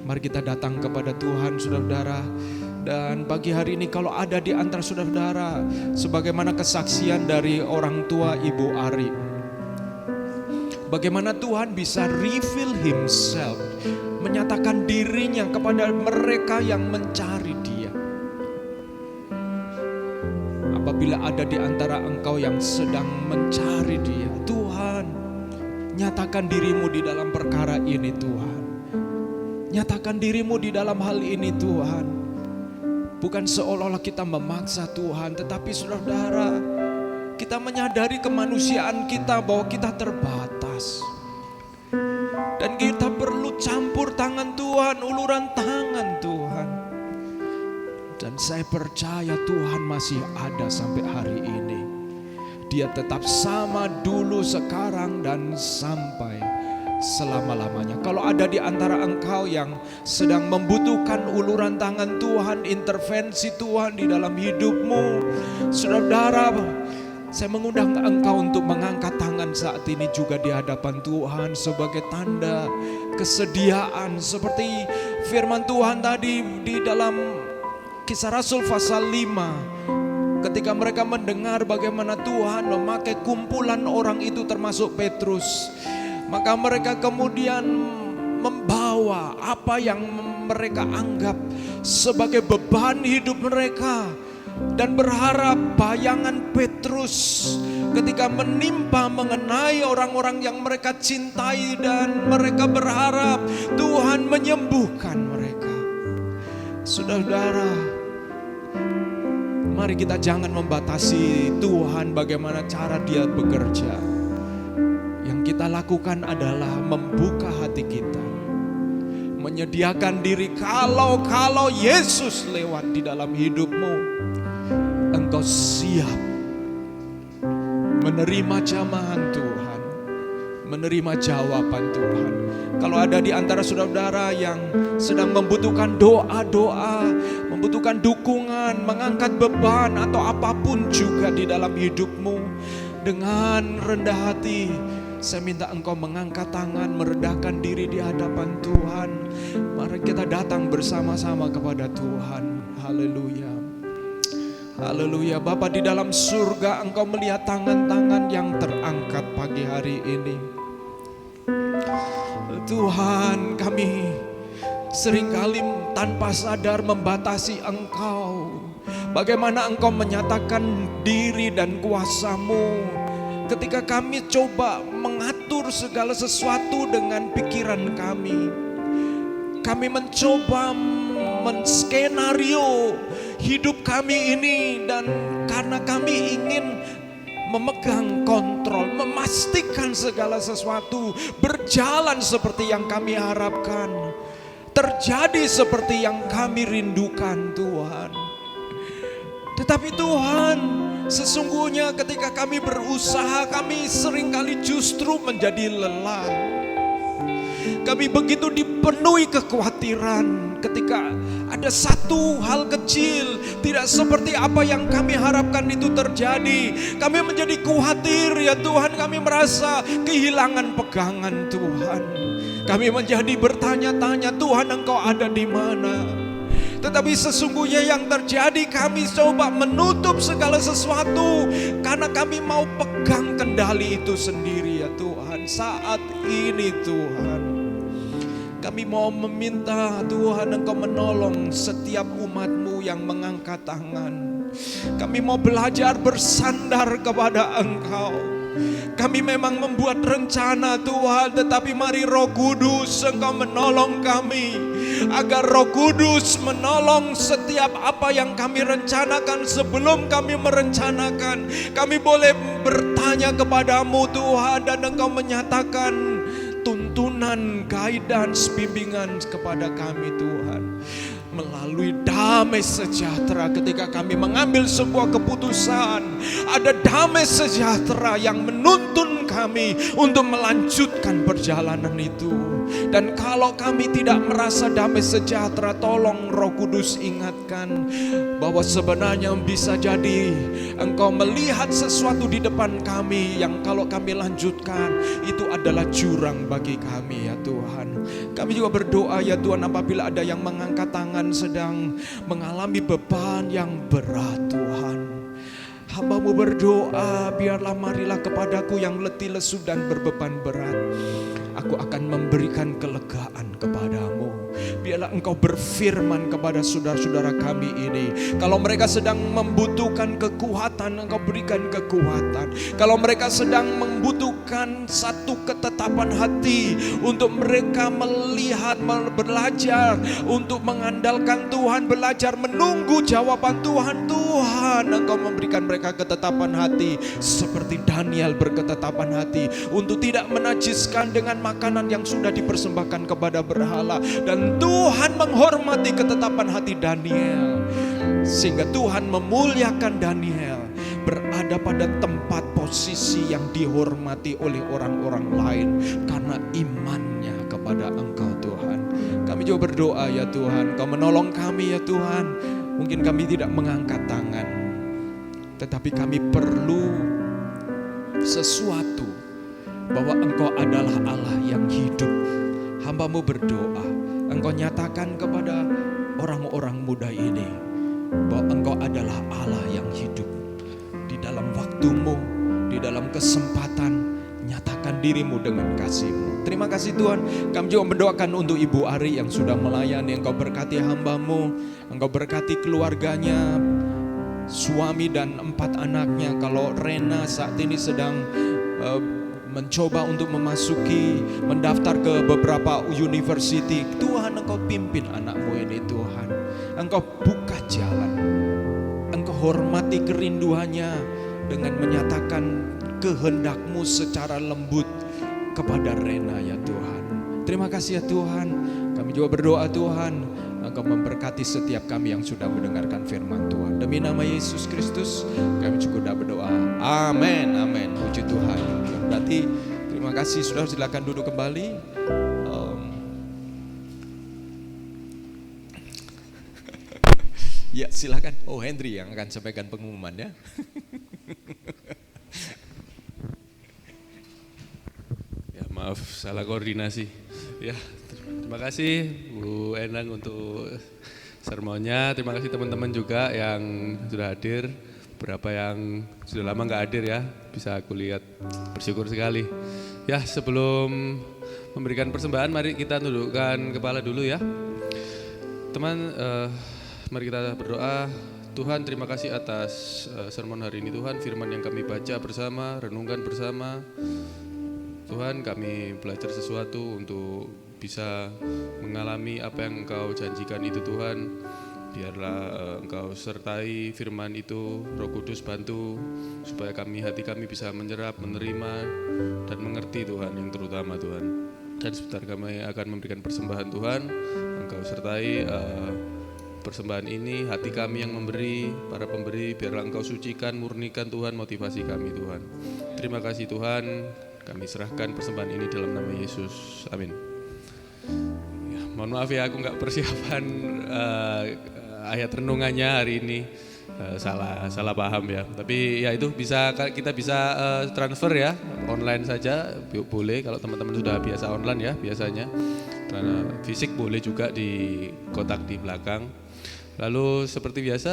S3: Mari kita datang kepada Tuhan, saudara-saudara. Dan pagi hari ini kalau ada di antara saudara-saudara, sebagaimana kesaksian dari orang tua Ibu Ari, bagaimana Tuhan bisa reveal himself, menyatakan dirinya kepada mereka yang mencari Dia. Apabila ada di antara engkau yang sedang mencari Dia, Tuhan, nyatakan dirimu di dalam perkara ini Tuhan. Nyatakan dirimu di dalam hal ini Tuhan. Bukan seolah-olah kita memaksa Tuhan, tetapi saudara-saudara, kita menyadari kemanusiaan kita bahwa kita terbatas. Dan kita perlu campur tangan Tuhan, uluran tangan Tuhan. Dan saya percaya Tuhan masih ada sampai hari ini. Dia tetap sama dulu, sekarang, dan sampai selama-lamanya. Kalau ada di antara engkau yang sedang membutuhkan uluran tangan Tuhan, intervensi Tuhan di dalam hidupmu, saudara-saudara, saya mengundang engkau untuk mengangkat tangan saat ini juga di hadapan Tuhan sebagai tanda kesediaan. Seperti firman Tuhan tadi di dalam Kisah Rasul pasal 5, ketika mereka mendengar bagaimana Tuhan memakai kumpulan orang itu termasuk Petrus, maka mereka kemudian membawa apa yang mereka anggap sebagai beban hidup mereka. Dan berharap bayangan Petrus ketika menimpa mengenai orang-orang yang mereka cintai. Dan mereka berharap Tuhan menyembuhkan mereka. Saudara-saudara, mari kita jangan membatasi Tuhan bagaimana cara Dia bekerja. Yang kita lakukan adalah membuka hati kita, menyediakan diri. Kalau Yesus lewat di dalam hidupmu, engkau siap menerima jamahan Tuhan, menerima jawaban Tuhan. Kalau ada di antara saudara-saudara yang sedang membutuhkan doa-doa, membutuhkan dukungan, mengangkat beban atau apapun juga di dalam hidupmu, dengan rendah hati saya minta engkau mengangkat tangan, merendahkan diri di hadapan Tuhan. Mari kita datang bersama-sama kepada Tuhan. Haleluya. Haleluya. Bapa di dalam surga, engkau melihat tangan-tangan yang terangkat pagi hari ini. Tuhan, kami seringkali tanpa sadar membatasi engkau. Bagaimana engkau menyatakan diri dan kuasa-Mu ketika kami coba mengatur segala sesuatu dengan pikiran kami. Kami mencoba menskenario hidup kami ini, dan karena kami ingin memegang kontrol, memastikan segala sesuatu berjalan seperti yang kami harapkan, terjadi seperti yang kami rindukan Tuhan. Tetapi Tuhan, sesungguhnya ketika kami berusaha, kami seringkali justru menjadi lelah. Kami begitu dipenuhi kekhawatiran ketika ada satu hal kecil tidak seperti apa yang kami harapkan itu terjadi. Kami menjadi khawatir ya Tuhan, kami merasa kehilangan pegangan Tuhan. Kami menjadi bertanya-tanya, Tuhan Engkau ada di mana? Tetapi sesungguhnya yang terjadi, kami coba menutup segala sesuatu karena kami mau pegang kendali itu sendiri ya Tuhan. Saat ini Tuhan, Kami mau meminta Tuhan Engkau menolong setiap umat-Mu yang mengangkat tangan. Kami mau belajar bersandar kepada Engkau. Kami memang membuat rencana Tuhan, tetapi mari Roh Kudus Engkau menolong kami, agar Roh Kudus menolong setiap apa yang kami rencanakan. Sebelum kami merencanakan, kami boleh bertanya kepadamu Tuhan, dan Engkau menyatakan tuntunan, guidance, bimbingan kepada kami Tuhan. Melalui damai sejahtera ketika kami mengambil sebuah keputusan, ada damai sejahtera yang menuntun kami untuk melanjutkan perjalanan itu. Dan kalau kami tidak merasa damai sejahtera, tolong Roh Kudus ingatkan bahwa sebenarnya bisa jadi Engkau melihat sesuatu di depan kami yang kalau kami lanjutkan itu adalah jurang bagi kami ya Tuhan. Kami juga berdoa ya Tuhan, apabila ada yang mengangkat tangan sedang mengalami beban yang berat Tuhan, hamba-Mu berdoa, biarlah marilah kepadaku yang letih lesu dan berbeban berat, aku akan memberikan kelegaan kepadamu. Biarlah Engkau berfirman kepada saudara-saudara kami ini, kalau mereka sedang membutuhkan kekuatan, Engkau berikan kekuatan. Kalau mereka sedang membutuhkan satu ketetapan hati untuk mereka melihat, belajar untuk mengandalkan Tuhan, belajar menunggu jawaban Tuhan, Tuhan Engkau memberikan mereka ketetapan hati, seperti Daniel berketetapan hati untuk tidak menajiskan dengan makanan yang sudah dipersembahkan kepada berhala. Dan Tuhan menghormati ketetapan hati Daniel, sehingga Tuhan memuliakan Daniel berada pada tempat posisi yang dihormati oleh orang-orang lain karena imannya kepada Engkau Tuhan. Kami juga berdoa ya Tuhan, Engkau menolong kami ya Tuhan. Mungkin kami tidak mengangkat tangan, tetapi kami perlu sesuatu, bahwa Engkau adalah Allah yang hidup. Hamba-Mu berdoa, Engkau nyatakan kepada orang-orang muda ini bahwa Engkau adalah Allah yang hidup. Di dalam waktu-Mu, di dalam kesempatan, nyatakan diri-Mu dengan kasih-Mu. Terima kasih Tuhan. Kami juga mendoakan untuk Ibu Ari yang sudah melayani. Engkau berkati hamba-Mu, Engkau berkati keluarganya, suami dan 4 anaknya. Kalau Rena saat ini sedang mencoba untuk mendaftar ke beberapa university, Tuhan Engkau pimpin anakmu ini Tuhan. Engkau buka jalan, Engkau hormati kerinduannya dengan menyatakan kehendak-Mu secara lembut kepada Rena ya Tuhan. Terima kasih ya Tuhan. Kami juga berdoa Tuhan, Engkau memberkati setiap kami yang sudah mendengarkan firman Tuhan. Demi nama Yesus Kristus kami juga berdoa. Amin, amin. Puji Tuhan. Berarti terima kasih. Saudara silakan duduk kembali. Ya silakan. Oh Henry yang akan sampaikan pengumumannya.
S5: Ya maaf salah koordinasi. Ya terima kasih Bu Endang untuk sermonnya. Terima kasih teman-teman juga yang sudah hadir. Beberapa yang sudah lama nggak hadir ya, bisa aku lihat, bersyukur sekali. Ya sebelum memberikan persembahan, mari kita tundukkan kepala dulu ya. Teman, mari kita berdoa. Tuhan terima kasih atas sermon hari ini Tuhan, firman yang kami baca bersama, renungkan bersama. Tuhan kami belajar sesuatu untuk bisa mengalami apa yang Engkau janjikan itu Tuhan. Biarlah Engkau sertai firman itu, Roh Kudus bantu supaya hati kami bisa menyerap, menerima dan mengerti Tuhan yang terutama Tuhan. Dan sebentar kami akan memberikan persembahan Tuhan. Engkau sertai persembahan ini, hati kami yang memberi, para pemberi, biarlah Engkau sucikan, murnikan Tuhan motivasi kami Tuhan. Terima kasih Tuhan, kami serahkan persembahan ini dalam nama Yesus, amin. Ya, mohon maaf ya aku nggak persiapan ayat renungannya hari ini, salah paham ya. Tapi ya itu kita bisa transfer ya, online saja boleh kalau teman-teman sudah biasa online ya biasanya. Karena fisik boleh juga di kotak di belakang. Lalu seperti biasa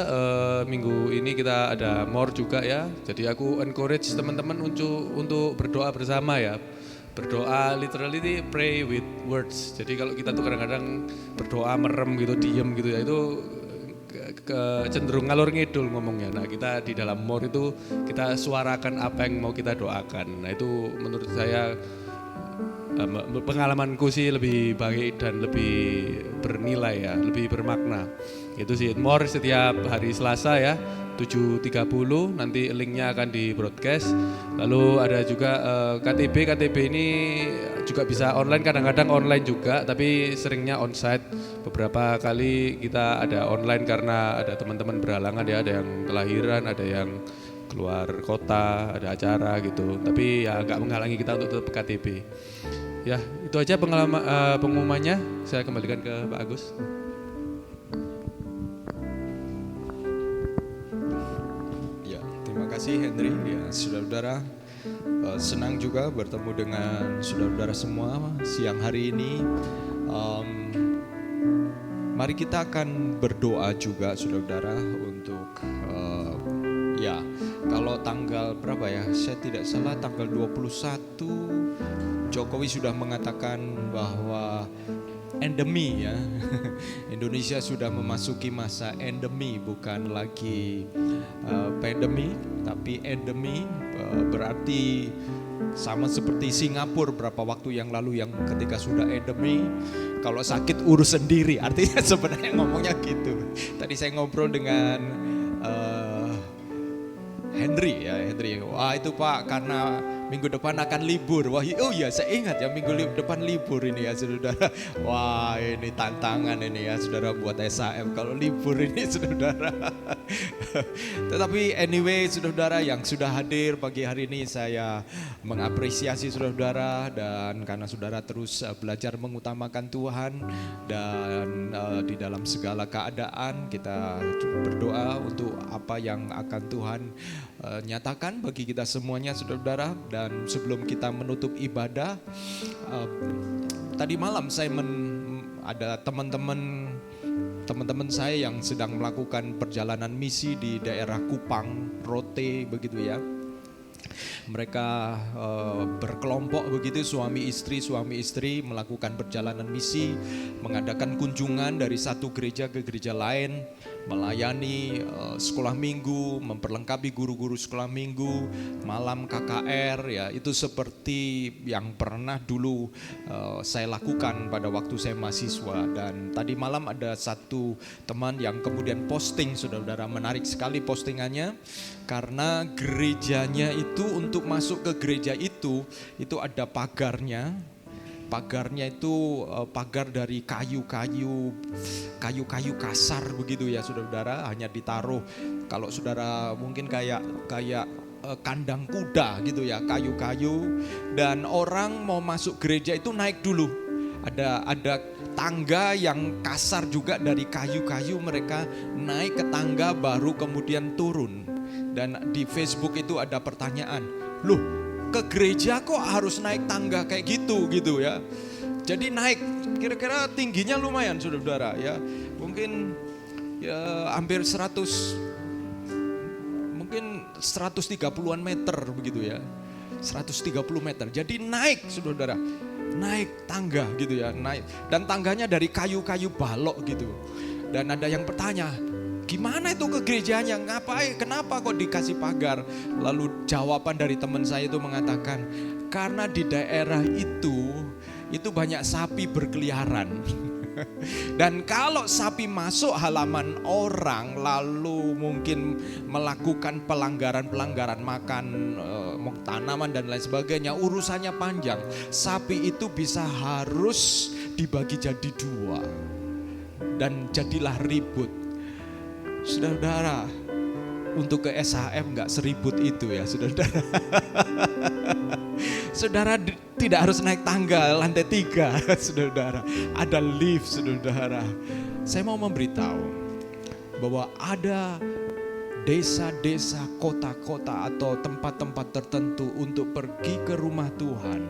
S5: minggu ini kita ada more juga ya. Jadi aku encourage teman-teman untuk berdoa bersama ya. berdoa literally pray with words. Jadi kalau kita tuh kadang-kadang berdoa merem gitu, diem gitu ya, itu cenderung ngalor ngidul ngomongnya. Nah kita di dalam more itu kita suarakan apa yang mau kita doakan. Nah itu menurut saya pengalamanku sih lebih baik dan lebih bernilai ya, lebih bermakna. Itu sih more setiap hari Selasa ya 7.30 nanti linknya akan di broadcast. Lalu ada juga KTB ini juga bisa online, kadang-kadang online juga tapi seringnya onsite. Beberapa kali kita ada online karena ada teman-teman berhalangan ya, ada yang kelahiran, ada yang keluar kota, ada acara gitu. Tapi ya nggak menghalangi kita untuk tetap KTB. Ya itu aja pengumumannya, saya kembalikan ke Pak Agus.
S3: Terima kasih Henry. Ya, saudara-saudara, senang juga bertemu dengan saudara-saudara semua siang hari ini. Mari kita akan berdoa juga saudara-saudara untuk ya kalau tanggal berapa ya? Saya tidak salah tanggal 21 Jokowi sudah mengatakan bahwa endemi ya. Indonesia sudah memasuki masa endemi, bukan lagi pandemi tapi endemi, berarti sama seperti Singapura beberapa waktu yang lalu yang ketika sudah endemi kalau sakit urus sendiri, artinya sebenarnya ngomongnya gitu. Tadi saya ngobrol dengan Henry ya, Henry. Wah itu Pak karena minggu depan akan libur. Wah oh iya saya ingat ya minggu depan libur ini ya saudara. Wah ini tantangan ini ya saudara buat SAM kalau libur ini saudara. Tetapi anyway saudara yang sudah hadir pagi hari ini saya mengapresiasi saudara dan karena saudara terus belajar mengutamakan Tuhan dan di dalam segala keadaan kita berdoa untuk apa yang akan Tuhan nyatakan bagi kita semuanya saudara. Dan sebelum kita menutup ibadah, tadi malam saya ada teman-teman saya yang sedang melakukan perjalanan misi di daerah Kupang, Rote begitu ya. Mereka berkelompok begitu suami istri melakukan perjalanan misi, mengadakan kunjungan dari satu gereja ke gereja lain, melayani sekolah minggu, memperlengkapi guru-guru sekolah minggu, malam KKR ya, itu seperti yang pernah dulu saya lakukan pada waktu saya mahasiswa. Dan tadi malam ada satu teman yang kemudian posting, saudara-saudara, menarik sekali postingannya karena gerejanya itu untuk masuk ke gereja itu ada pagarnya. Pagarnya itu pagar dari kayu-kayu kasar begitu ya saudara-saudara, hanya ditaruh kalau saudara mungkin kayak kandang kuda gitu ya, kayu-kayu, dan orang mau masuk gereja itu naik dulu. Ada tangga yang kasar juga dari kayu-kayu, mereka naik ke tangga baru kemudian turun. Dan di Facebook itu ada pertanyaan, loh ke gereja kok harus naik tangga kayak gitu ya. Jadi naik kira-kira tingginya lumayan saudara-saudara ya. Mungkin ya hampir 130-an meter begitu ya. 130 meter. Jadi naik saudara-saudara. Naik tangga gitu ya, naik. Dan tangganya dari kayu-kayu balok gitu. Dan ada yang bertanya, gimana itu ke gerejanya? Ngapain? Kenapa kok dikasih pagar? Lalu jawaban dari teman saya itu mengatakan, karena di daerah itu banyak sapi berkeliaran. Dan kalau sapi masuk halaman orang lalu mungkin melakukan pelanggaran makan tanaman dan lain sebagainya, urusannya panjang. Sapi itu bisa harus dibagi jadi dua dan jadilah ribut. Saudara-saudara, untuk ke SHM gak seribut itu ya saudara-saudara. Saudara tidak harus naik tangga lantai 3 saudara-saudara. Ada lift saudara-saudara. Saya mau memberitahu bahwa ada desa-desa, kota-kota atau tempat-tempat tertentu untuk pergi ke rumah Tuhan.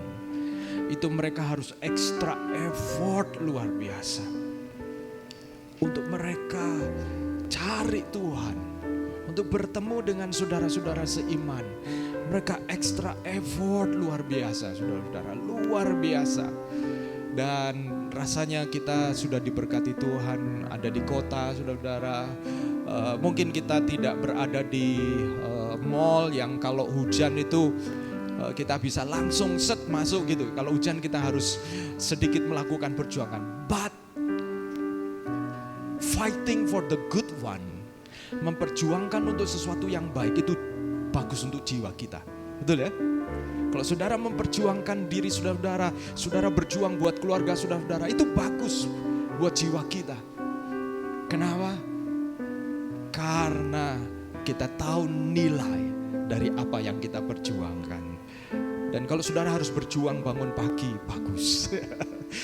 S3: Itu mereka harus extra effort luar biasa. Untuk mereka cari Tuhan, untuk bertemu dengan saudara-saudara seiman. Mereka extra effort luar biasa, saudara-saudara, luar biasa. Dan rasanya kita sudah diberkati Tuhan, ada di kota, saudara-saudara. Mungkin kita tidak berada di mall yang kalau hujan itu kita bisa langsung set masuk gitu. Kalau hujan kita harus sedikit melakukan perjuangan. But fighting for the good one, memperjuangkan untuk sesuatu yang baik itu bagus untuk jiwa kita. Betul ya? Kalau saudara memperjuangkan diri saudara, saudara berjuang buat keluarga saudara, itu bagus buat jiwa kita. Kenapa? Karena kita tahu nilai dari apa yang kita perjuangkan. Dan kalau saudara harus berjuang bangun pagi, bagus.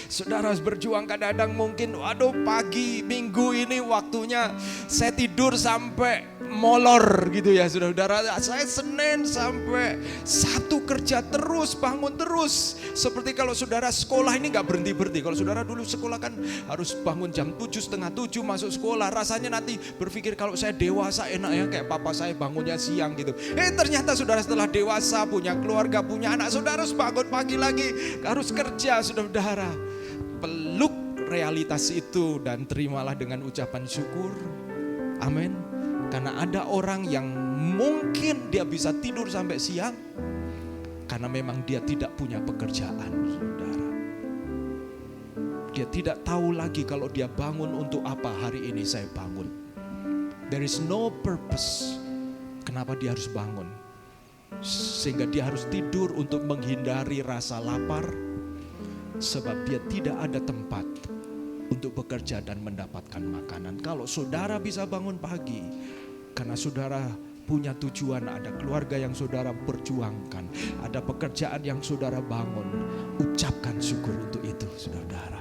S3: Saudara harus berjuang, kadang-kadang mungkin waduh pagi minggu ini waktunya saya tidur sampai molor gitu ya saudara-saudara. Saya Senin sampai Sabtu kerja terus, bangun terus. Seperti kalau saudara sekolah ini gak berhenti-berhenti. Kalau saudara dulu sekolah kan harus bangun jam 7, setengah 7 masuk sekolah. Rasanya nanti berpikir kalau saya dewasa enak ya kayak papa saya bangunnya siang gitu. Ternyata saudara setelah dewasa punya keluarga, punya anak, saudara harus bangun pagi lagi, harus kerja saudara-saudara. Peluk realitas itu dan terimalah dengan ucapan syukur. Amin. Karena ada orang yang mungkin dia bisa tidur sampai siang karena memang dia tidak punya pekerjaan, saudara. Dia tidak tahu lagi kalau dia bangun untuk apa hari ini saya bangun. There is no purpose. Kenapa dia harus bangun? Sehingga dia harus tidur untuk menghindari rasa lapar. Sebab dia tidak ada tempat untuk bekerja dan mendapatkan makanan. Kalau saudara bisa bangun pagi, karena saudara punya tujuan, ada keluarga yang saudara perjuangkan, ada pekerjaan yang saudara bangun, ucapkan syukur untuk itu, saudara.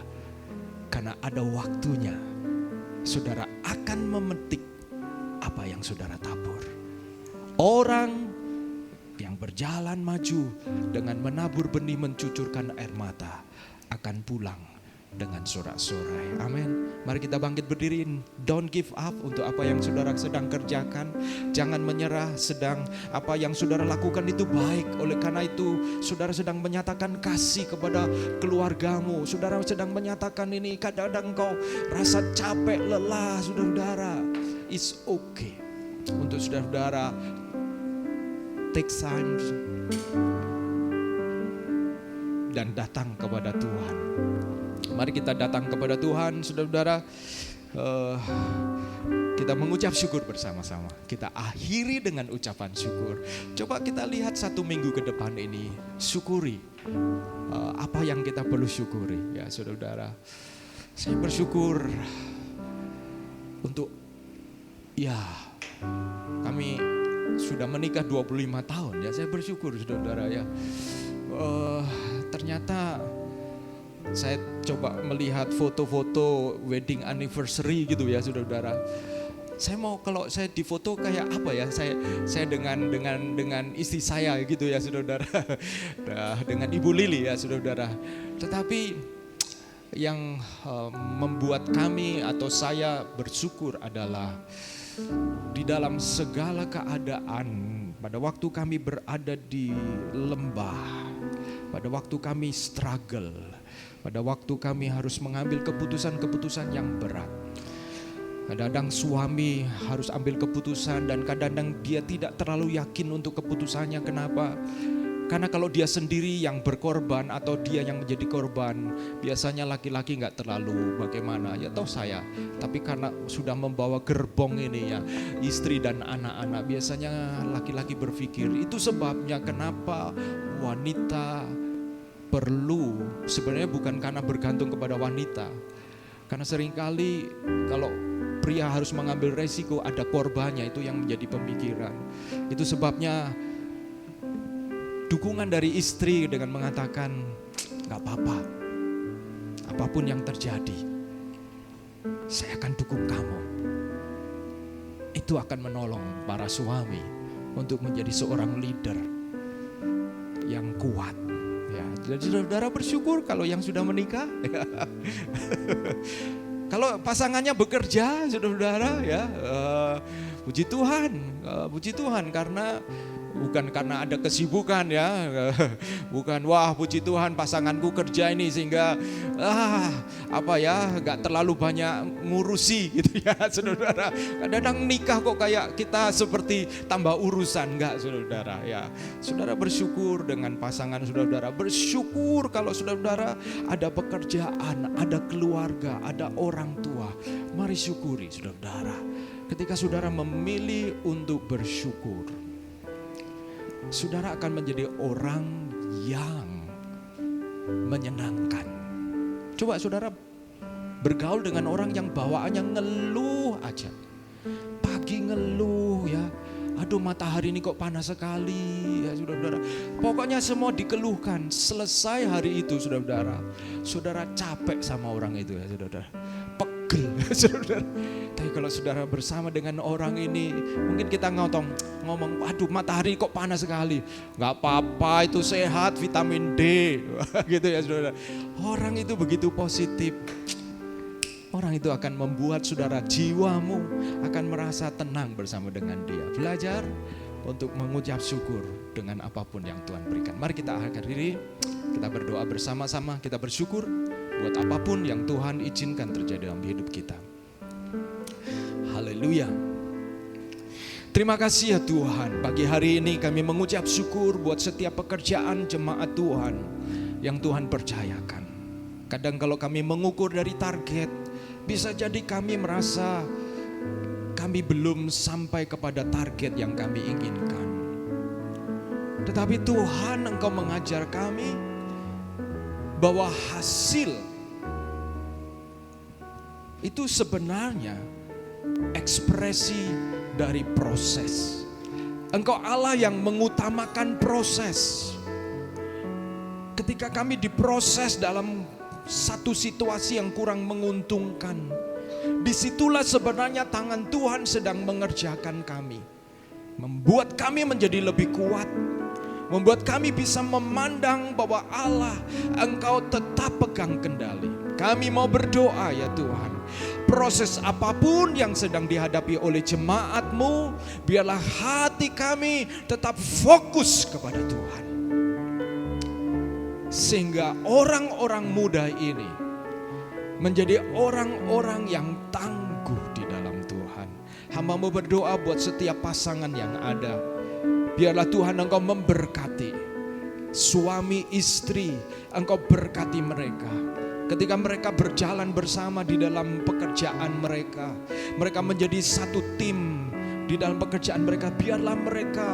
S3: Karena ada waktunya, saudara akan memetik apa yang saudara tabur. Orang yang berjalan maju dengan menabur benih, mencucurkan air mata, akan pulang dengan sorak-sorai. Amin. Mari kita bangkit berdiri. Don't give up untuk apa yang saudara sedang kerjakan. Jangan menyerah. Sedang apa yang saudara lakukan itu baik. Oleh karena itu saudara sedang menyatakan kasih kepada keluargamu. Saudara sedang menyatakan ini. Kadang-kadang kau rasa capek, lelah, saudara-saudara. It's okay untuk saudara-saudara take time dan datang kepada Tuhan. Mari kita datang kepada Tuhan, saudara-saudara. Kita mengucap syukur bersama-sama. Kita akhiri dengan ucapan syukur. Coba kita lihat 1 minggu ke depan ini. Syukuri apa yang kita perlu syukuri. Ya saudara-saudara, saya bersyukur untuk kami sudah menikah 25 tahun. Ya saya bersyukur saudara-saudara ya. Ternyata saya coba melihat foto-foto wedding anniversary gitu ya saudara-saudara. Saya mau kalau saya difoto kayak apa ya, saya dengan istri saya gitu ya saudara-saudara. Dengan Ibu Lili ya saudara-saudara. Tetapi yang membuat kami atau saya bersyukur adalah di dalam segala keadaan, pada waktu kami berada di lembah, pada waktu kami struggle, pada waktu kami harus mengambil keputusan-keputusan yang berat. Kadang-kadang suami harus ambil keputusan dan kadang-kadang dia tidak terlalu yakin untuk keputusannya. Kenapa? Karena kalau dia sendiri yang berkorban atau dia yang menjadi korban, biasanya laki-laki gak terlalu bagaimana, ya tahu saya. Tapi karena sudah membawa gerbong ini ya, istri dan anak-anak, biasanya laki-laki berpikir. Itu sebabnya kenapa wanita perlu, sebenarnya bukan karena bergantung kepada wanita. Karena seringkali kalau pria harus mengambil resiko, ada korbannya, itu yang menjadi pemikiran. Itu sebabnya dukungan dari istri dengan mengatakan, gak apa-apa, apapun yang terjadi, saya akan dukung kamu. Itu akan menolong para suami untuk menjadi seorang leader yang kuat. Ya, jadi saudara bersyukur kalau yang sudah menikah. Kalau pasangannya bekerja, saudara-saudara ya, puji Tuhan karena Bukan karena ada kesibukan ya. Bukan wah puji Tuhan pasanganku kerja ini sehingga gak terlalu banyak ngurusi gitu ya saudara. Kadang-kadang nikah kok kayak kita seperti tambah urusan, enggak saudara ya. Saudara bersyukur dengan pasangan saudara. Bersyukur kalau saudara ada pekerjaan, ada keluarga, ada orang tua. Mari syukuri saudara. Ketika saudara memilih untuk bersyukur, saudara akan menjadi orang yang menyenangkan. Coba saudara bergaul dengan orang yang bawaannya ngeluh aja. Pagi ngeluh ya. Aduh matahari ini kok panas sekali ya saudara. Pokoknya semua dikeluhkan. Selesai hari itu saudara. Saudara capek sama orang itu ya saudara. Pegel saudara. Tapi kalau saudara bersama dengan orang ini, mungkin kita ngomong, aduh matahari kok panas sekali. Gak apa-apa itu sehat, vitamin D. Gitu ya saudara. Orang itu begitu positif. Orang itu akan membuat saudara, jiwamu akan merasa tenang bersama dengan dia. Belajar untuk mengucap syukur dengan apapun yang Tuhan berikan. Mari kita akhiri, kita berdoa bersama-sama, kita bersyukur buat apapun yang Tuhan izinkan terjadi dalam hidup kita. Haleluya. Terima kasih ya Tuhan, pagi hari ini kami mengucap syukur buat setiap pekerjaan jemaat Tuhan yang Tuhan percayakan. Kadang kalau kami mengukur dari target, bisa jadi kami merasa kami belum sampai kepada target yang kami inginkan. Tetapi Tuhan Engkau mengajar kami bahwa hasil itu sebenarnya ekspresi dari proses. Engkau Allah yang mengutamakan proses. Ketika kami diproses dalam satu situasi yang kurang menguntungkan, disitulah sebenarnya tangan Tuhan sedang mengerjakan kami, membuat kami menjadi lebih kuat, membuat kami bisa memandang bahwa Allah, Engkau tetap pegang kendali. Kami mau berdoa ya Tuhan, proses apapun yang sedang dihadapi oleh jemaat-Mu, biarlah hati kami tetap fokus kepada Tuhan. Sehingga orang-orang muda ini menjadi orang-orang yang tangguh di dalam Tuhan. Hamba-Mu berdoa buat setiap pasangan yang ada. Biarlah Tuhan Engkau memberkati suami istri, Engkau berkati mereka. Ketika mereka berjalan bersama di dalam pekerjaan mereka, mereka menjadi satu tim di dalam pekerjaan mereka. Biarlah mereka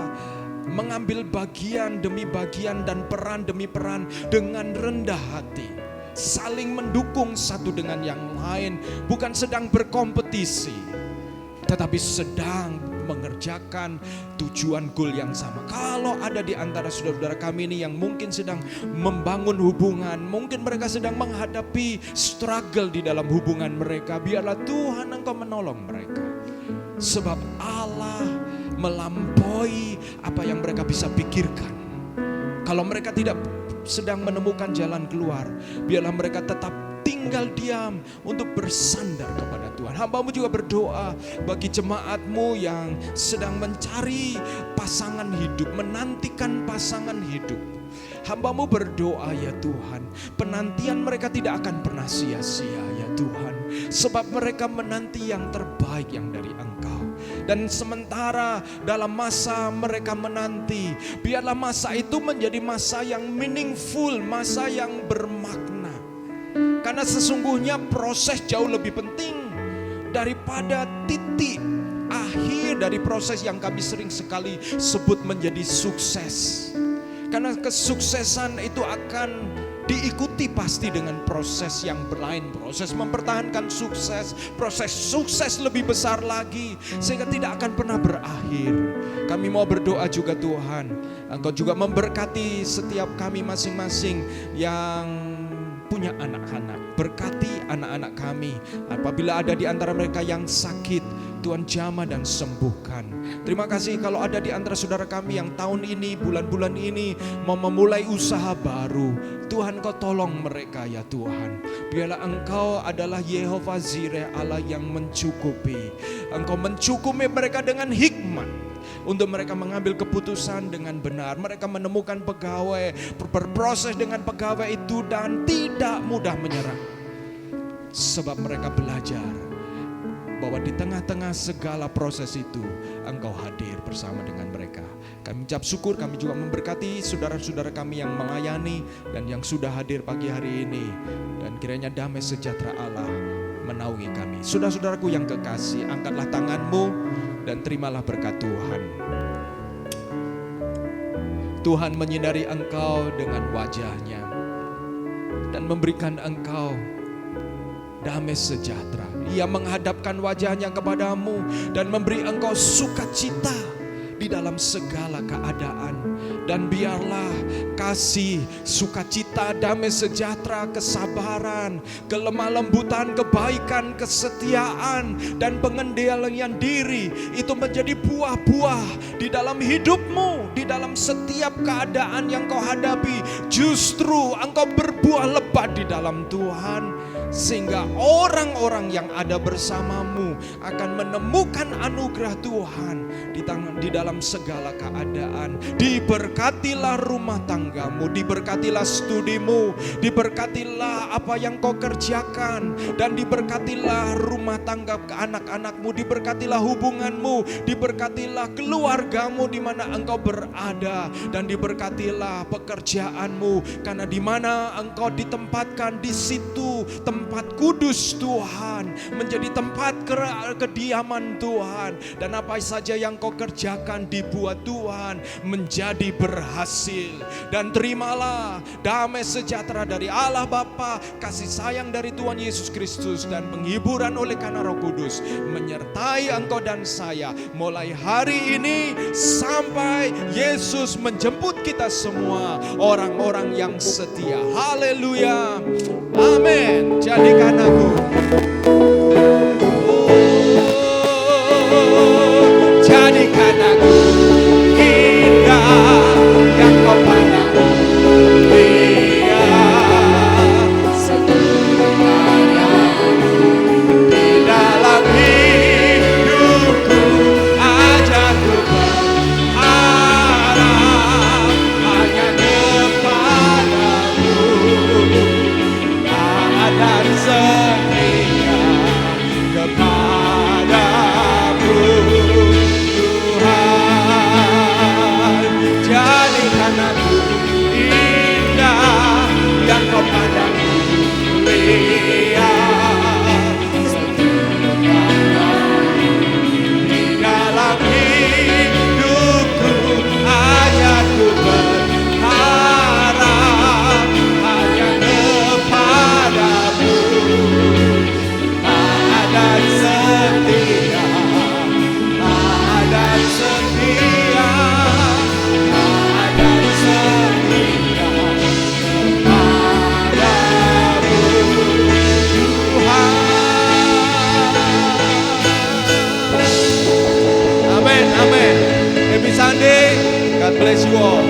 S3: mengambil bagian demi bagian dan peran demi peran dengan rendah hati, saling mendukung satu dengan yang lain, bukan sedang berkompetisi, tetapi sedang mengerjakan tujuan goal yang sama. Kalau ada di antara saudara-saudara kami ini yang mungkin sedang membangun hubungan, mungkin mereka sedang menghadapi struggle di dalam hubungan mereka, biarlah Tuhan Engkau menolong mereka. Sebab Allah melampaui apa yang mereka bisa pikirkan. Kalau mereka tidak sedang menemukan jalan keluar, biarlah mereka tetap tinggal diam untuk bersandar kepada Tuhan. Hamba-Mu juga berdoa bagi jemaat-Mu yang sedang mencari pasangan hidup, menantikan pasangan hidup. Hamba-Mu berdoa ya Tuhan, penantian mereka tidak akan pernah sia-sia ya Tuhan, sebab mereka menanti yang terbaik yang dari Engkau. Dan sementara dalam masa mereka menanti, biarlah masa itu menjadi masa yang meaningful, masa yang bermakna. Karena sesungguhnya proses jauh lebih penting daripada titik akhir dari proses yang kami sering sekali sebut menjadi sukses. Karena kesuksesan itu akan diikuti pasti dengan proses yang berlain, proses mempertahankan sukses, proses sukses lebih besar lagi, sehingga tidak akan pernah berakhir. Kami mau berdoa juga Tuhan, Engkau juga memberkati setiap kami masing-masing yang punya anak-anak. Berkati anak-anak kami, apabila ada di antara mereka yang sakit, Tuhan jamah dan sembuhkan. Terima kasih kalau ada di antara saudara kami yang tahun ini, bulan-bulan ini mau memulai usaha baru. Tuhan Kau tolong mereka ya Tuhan. Biarlah Engkau adalah Yehova Jireh, Allah yang mencukupi. Engkau mencukupi mereka dengan hikmat. untuk mereka mengambil keputusan dengan benar. Mereka menemukan pegawai, berproses dengan pegawai itu dan tidak mudah menyerah. Sebab mereka belajar bahwa di tengah-tengah segala proses itu Engkau hadir bersama dengan mereka. Kami ucap syukur, kami juga memberkati saudara-saudara kami yang melayani dan yang sudah hadir pagi hari ini. Dan kiranya damai sejahtera Allah menaungi kami. Saudara-saudaraku yang kekasih, angkatlah tanganmu dan terimalah berkat Tuhan. Tuhan menyinari engkau dengan wajah-Nya dan memberikan engkau damai sejahtera. Ia menghadapkan wajah-Nya kepadamu dan memberi engkau sukacita di dalam segala keadaan. Dan biarlah kasih, sukacita, damai sejahtera, kesabaran, kelemah lembutan, kebaikan, kesetiaan, dan pengendalian diri itu menjadi buah-buah di dalam hidupmu, di dalam setiap keadaan yang kau hadapi. Justru engkau berbuah lebat di dalam Tuhan, sehingga orang-orang yang ada bersamamu akan menemukan anugerah Tuhan di dalam segala keadaan. Diberkatilah rumah tanggamu, diberkatilah studimu, diberkatilah apa yang kau kerjakan, dan diberkatilah rumah tangga anak-anakmu, diberkatilah hubunganmu, diberkatilah keluargamu di mana engkau berada, dan diberkatilah pekerjaanmu, karena di mana engkau ditempatkan di situ tempat kudus Tuhan, menjadi tempat kediaman Tuhan, dan apa saja yang kau kerjakan dibuat Tuhan menjadi berhasil. Dan terimalah damai sejahtera dari Allah Bapa, kasih sayang dari Tuhan Yesus Kristus, dan penghiburan oleh karena Roh Kudus menyertai engkau dan saya mulai hari ini sampai Yesus menjemput kita semua, orang-orang yang setia. Haleluya, amin. Jadikan aku, jadikan aku indah yang kau pandang mulia. Di dalam hidupku ajakku berharap hanya kepadamu, dan setia kepadamu Tuhan. Jadikan aku indah yang kau pandang mulia. Di dalam hidupku ajakku berharap hanya kepadamu, dan setia, dan setia, dan setia kepadamu Tuhan. Amin, amin. Happy Sunday. God bless you all.